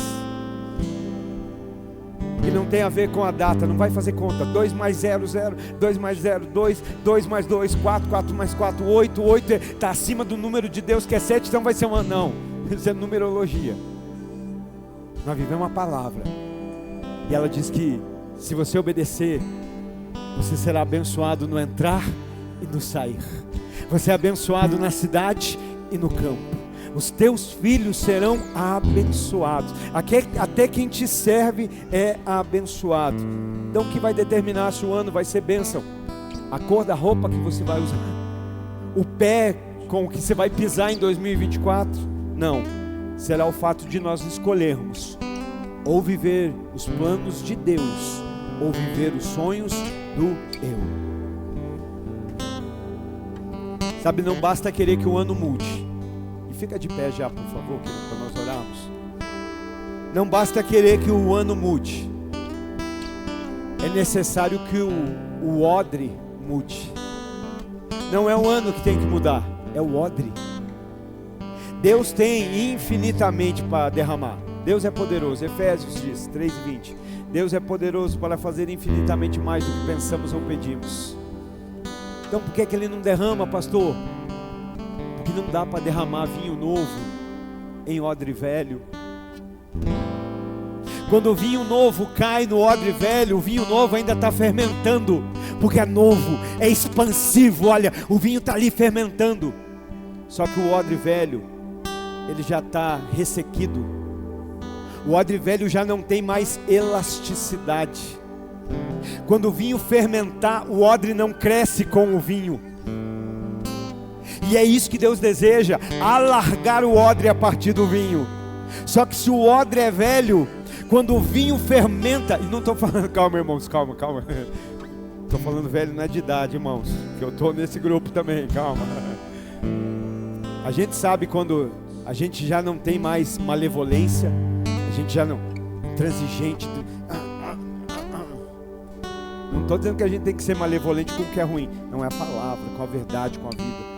E não tem a ver com a data, não vai fazer conta. 2 mais 0, 0, 2 mais 0, 2, 2 mais 2, 4, 4 mais 4, 8, 8 está acima do número de Deus que é 7, então vai ser um ano. Não, isso é numerologia. Nós vivemos uma palavra, e ela diz que se você obedecer, você será abençoado no entrar e no sair. Você é abençoado na cidade e no campo. Os teus filhos serão abençoados. Até quem te serve é abençoado. Então o que vai determinar se o ano vai ser bênção? A cor da roupa que você vai usar, o pé com o que você vai pisar em 2024? Não, será o fato de nós escolhermos ou viver os planos de Deus, ou viver os sonhos do eu. Sabe, não basta querer que o ano mude. Fica de pé já, por favor, para nós orarmos. Não basta querer que o ano mude. É necessário que o odre mude. Não é o ano que tem que mudar, é o odre. Deus tem infinitamente para derramar. Deus é poderoso. Efésios diz, 3:20. Deus é poderoso para fazer infinitamente mais do que pensamos ou pedimos. Então por que Ele não derrama, pastor? Que não dá para derramar vinho novo em odre velho. Quando o vinho novo cai no odre velho, o vinho novo ainda está fermentando, porque é novo, é expansivo. Olha, o vinho está ali fermentando. Só que o odre velho, ele já está ressequido. O odre velho já não tem mais elasticidade. Quando o vinho fermentar, o odre não cresce com o vinho. E é isso que Deus deseja, alargar o odre a partir do vinho. Só que se o odre é velho, quando o vinho fermenta, e não estou falando, calma irmãos, calma. Estou falando velho não é de idade, irmãos, que eu estou nesse grupo também, calma. A gente sabe quando a gente já não tem mais malevolência, a gente já não, intransigente. Não estou dizendo que a gente tem que ser malevolente com o que é ruim, não é a palavra, com a verdade, com a vida.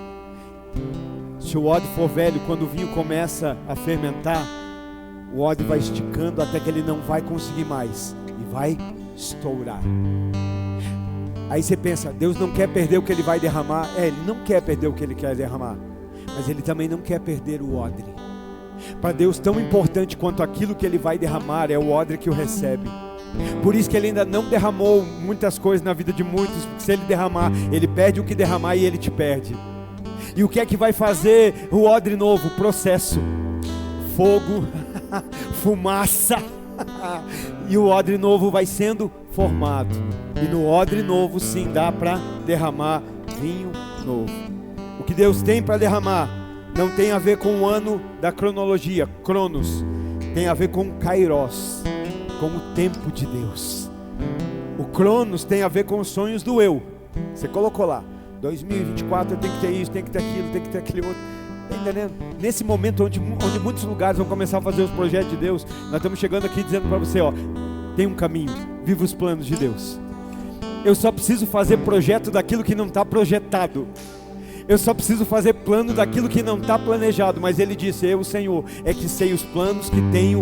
Se o odre for velho, quando o vinho começa a fermentar, o odre vai esticando até que ele não vai conseguir mais e vai estourar. Aí você pensa, Deus não quer perder o que Ele vai derramar. Ele não quer perder o que Ele quer derramar, mas Ele também não quer perder o odre. Para Deus, tão importante quanto aquilo que Ele vai derramar é o odre que o recebe. Por isso que Ele ainda não derramou muitas coisas na vida de muitos, porque se Ele derramar, Ele perde o que derramar e Ele te perde. E o que é que vai fazer o odre novo? Processo, fogo, fumaça. E o odre novo vai sendo formado. E no odre novo sim dá para derramar vinho novo. O que Deus tem para derramar não tem a ver com o ano da cronologia, Cronos. Tem a ver com o Kairos, com o tempo de Deus. O Cronos tem a ver com os sonhos do eu. Você colocou lá, 2024 eu tenho que ter isso, tenho que ter aquilo, tenho que ter aquele outro. Está entendendo? Nesse momento onde muitos lugares vão começar a fazer os projetos de Deus, nós estamos chegando aqui dizendo para você, ó, tem um caminho, viva os planos de Deus. Eu só preciso fazer projeto daquilo que não está projetado. Eu só preciso fazer plano daquilo que não está planejado. Mas Ele disse, eu, Senhor, é que sei os planos que tenho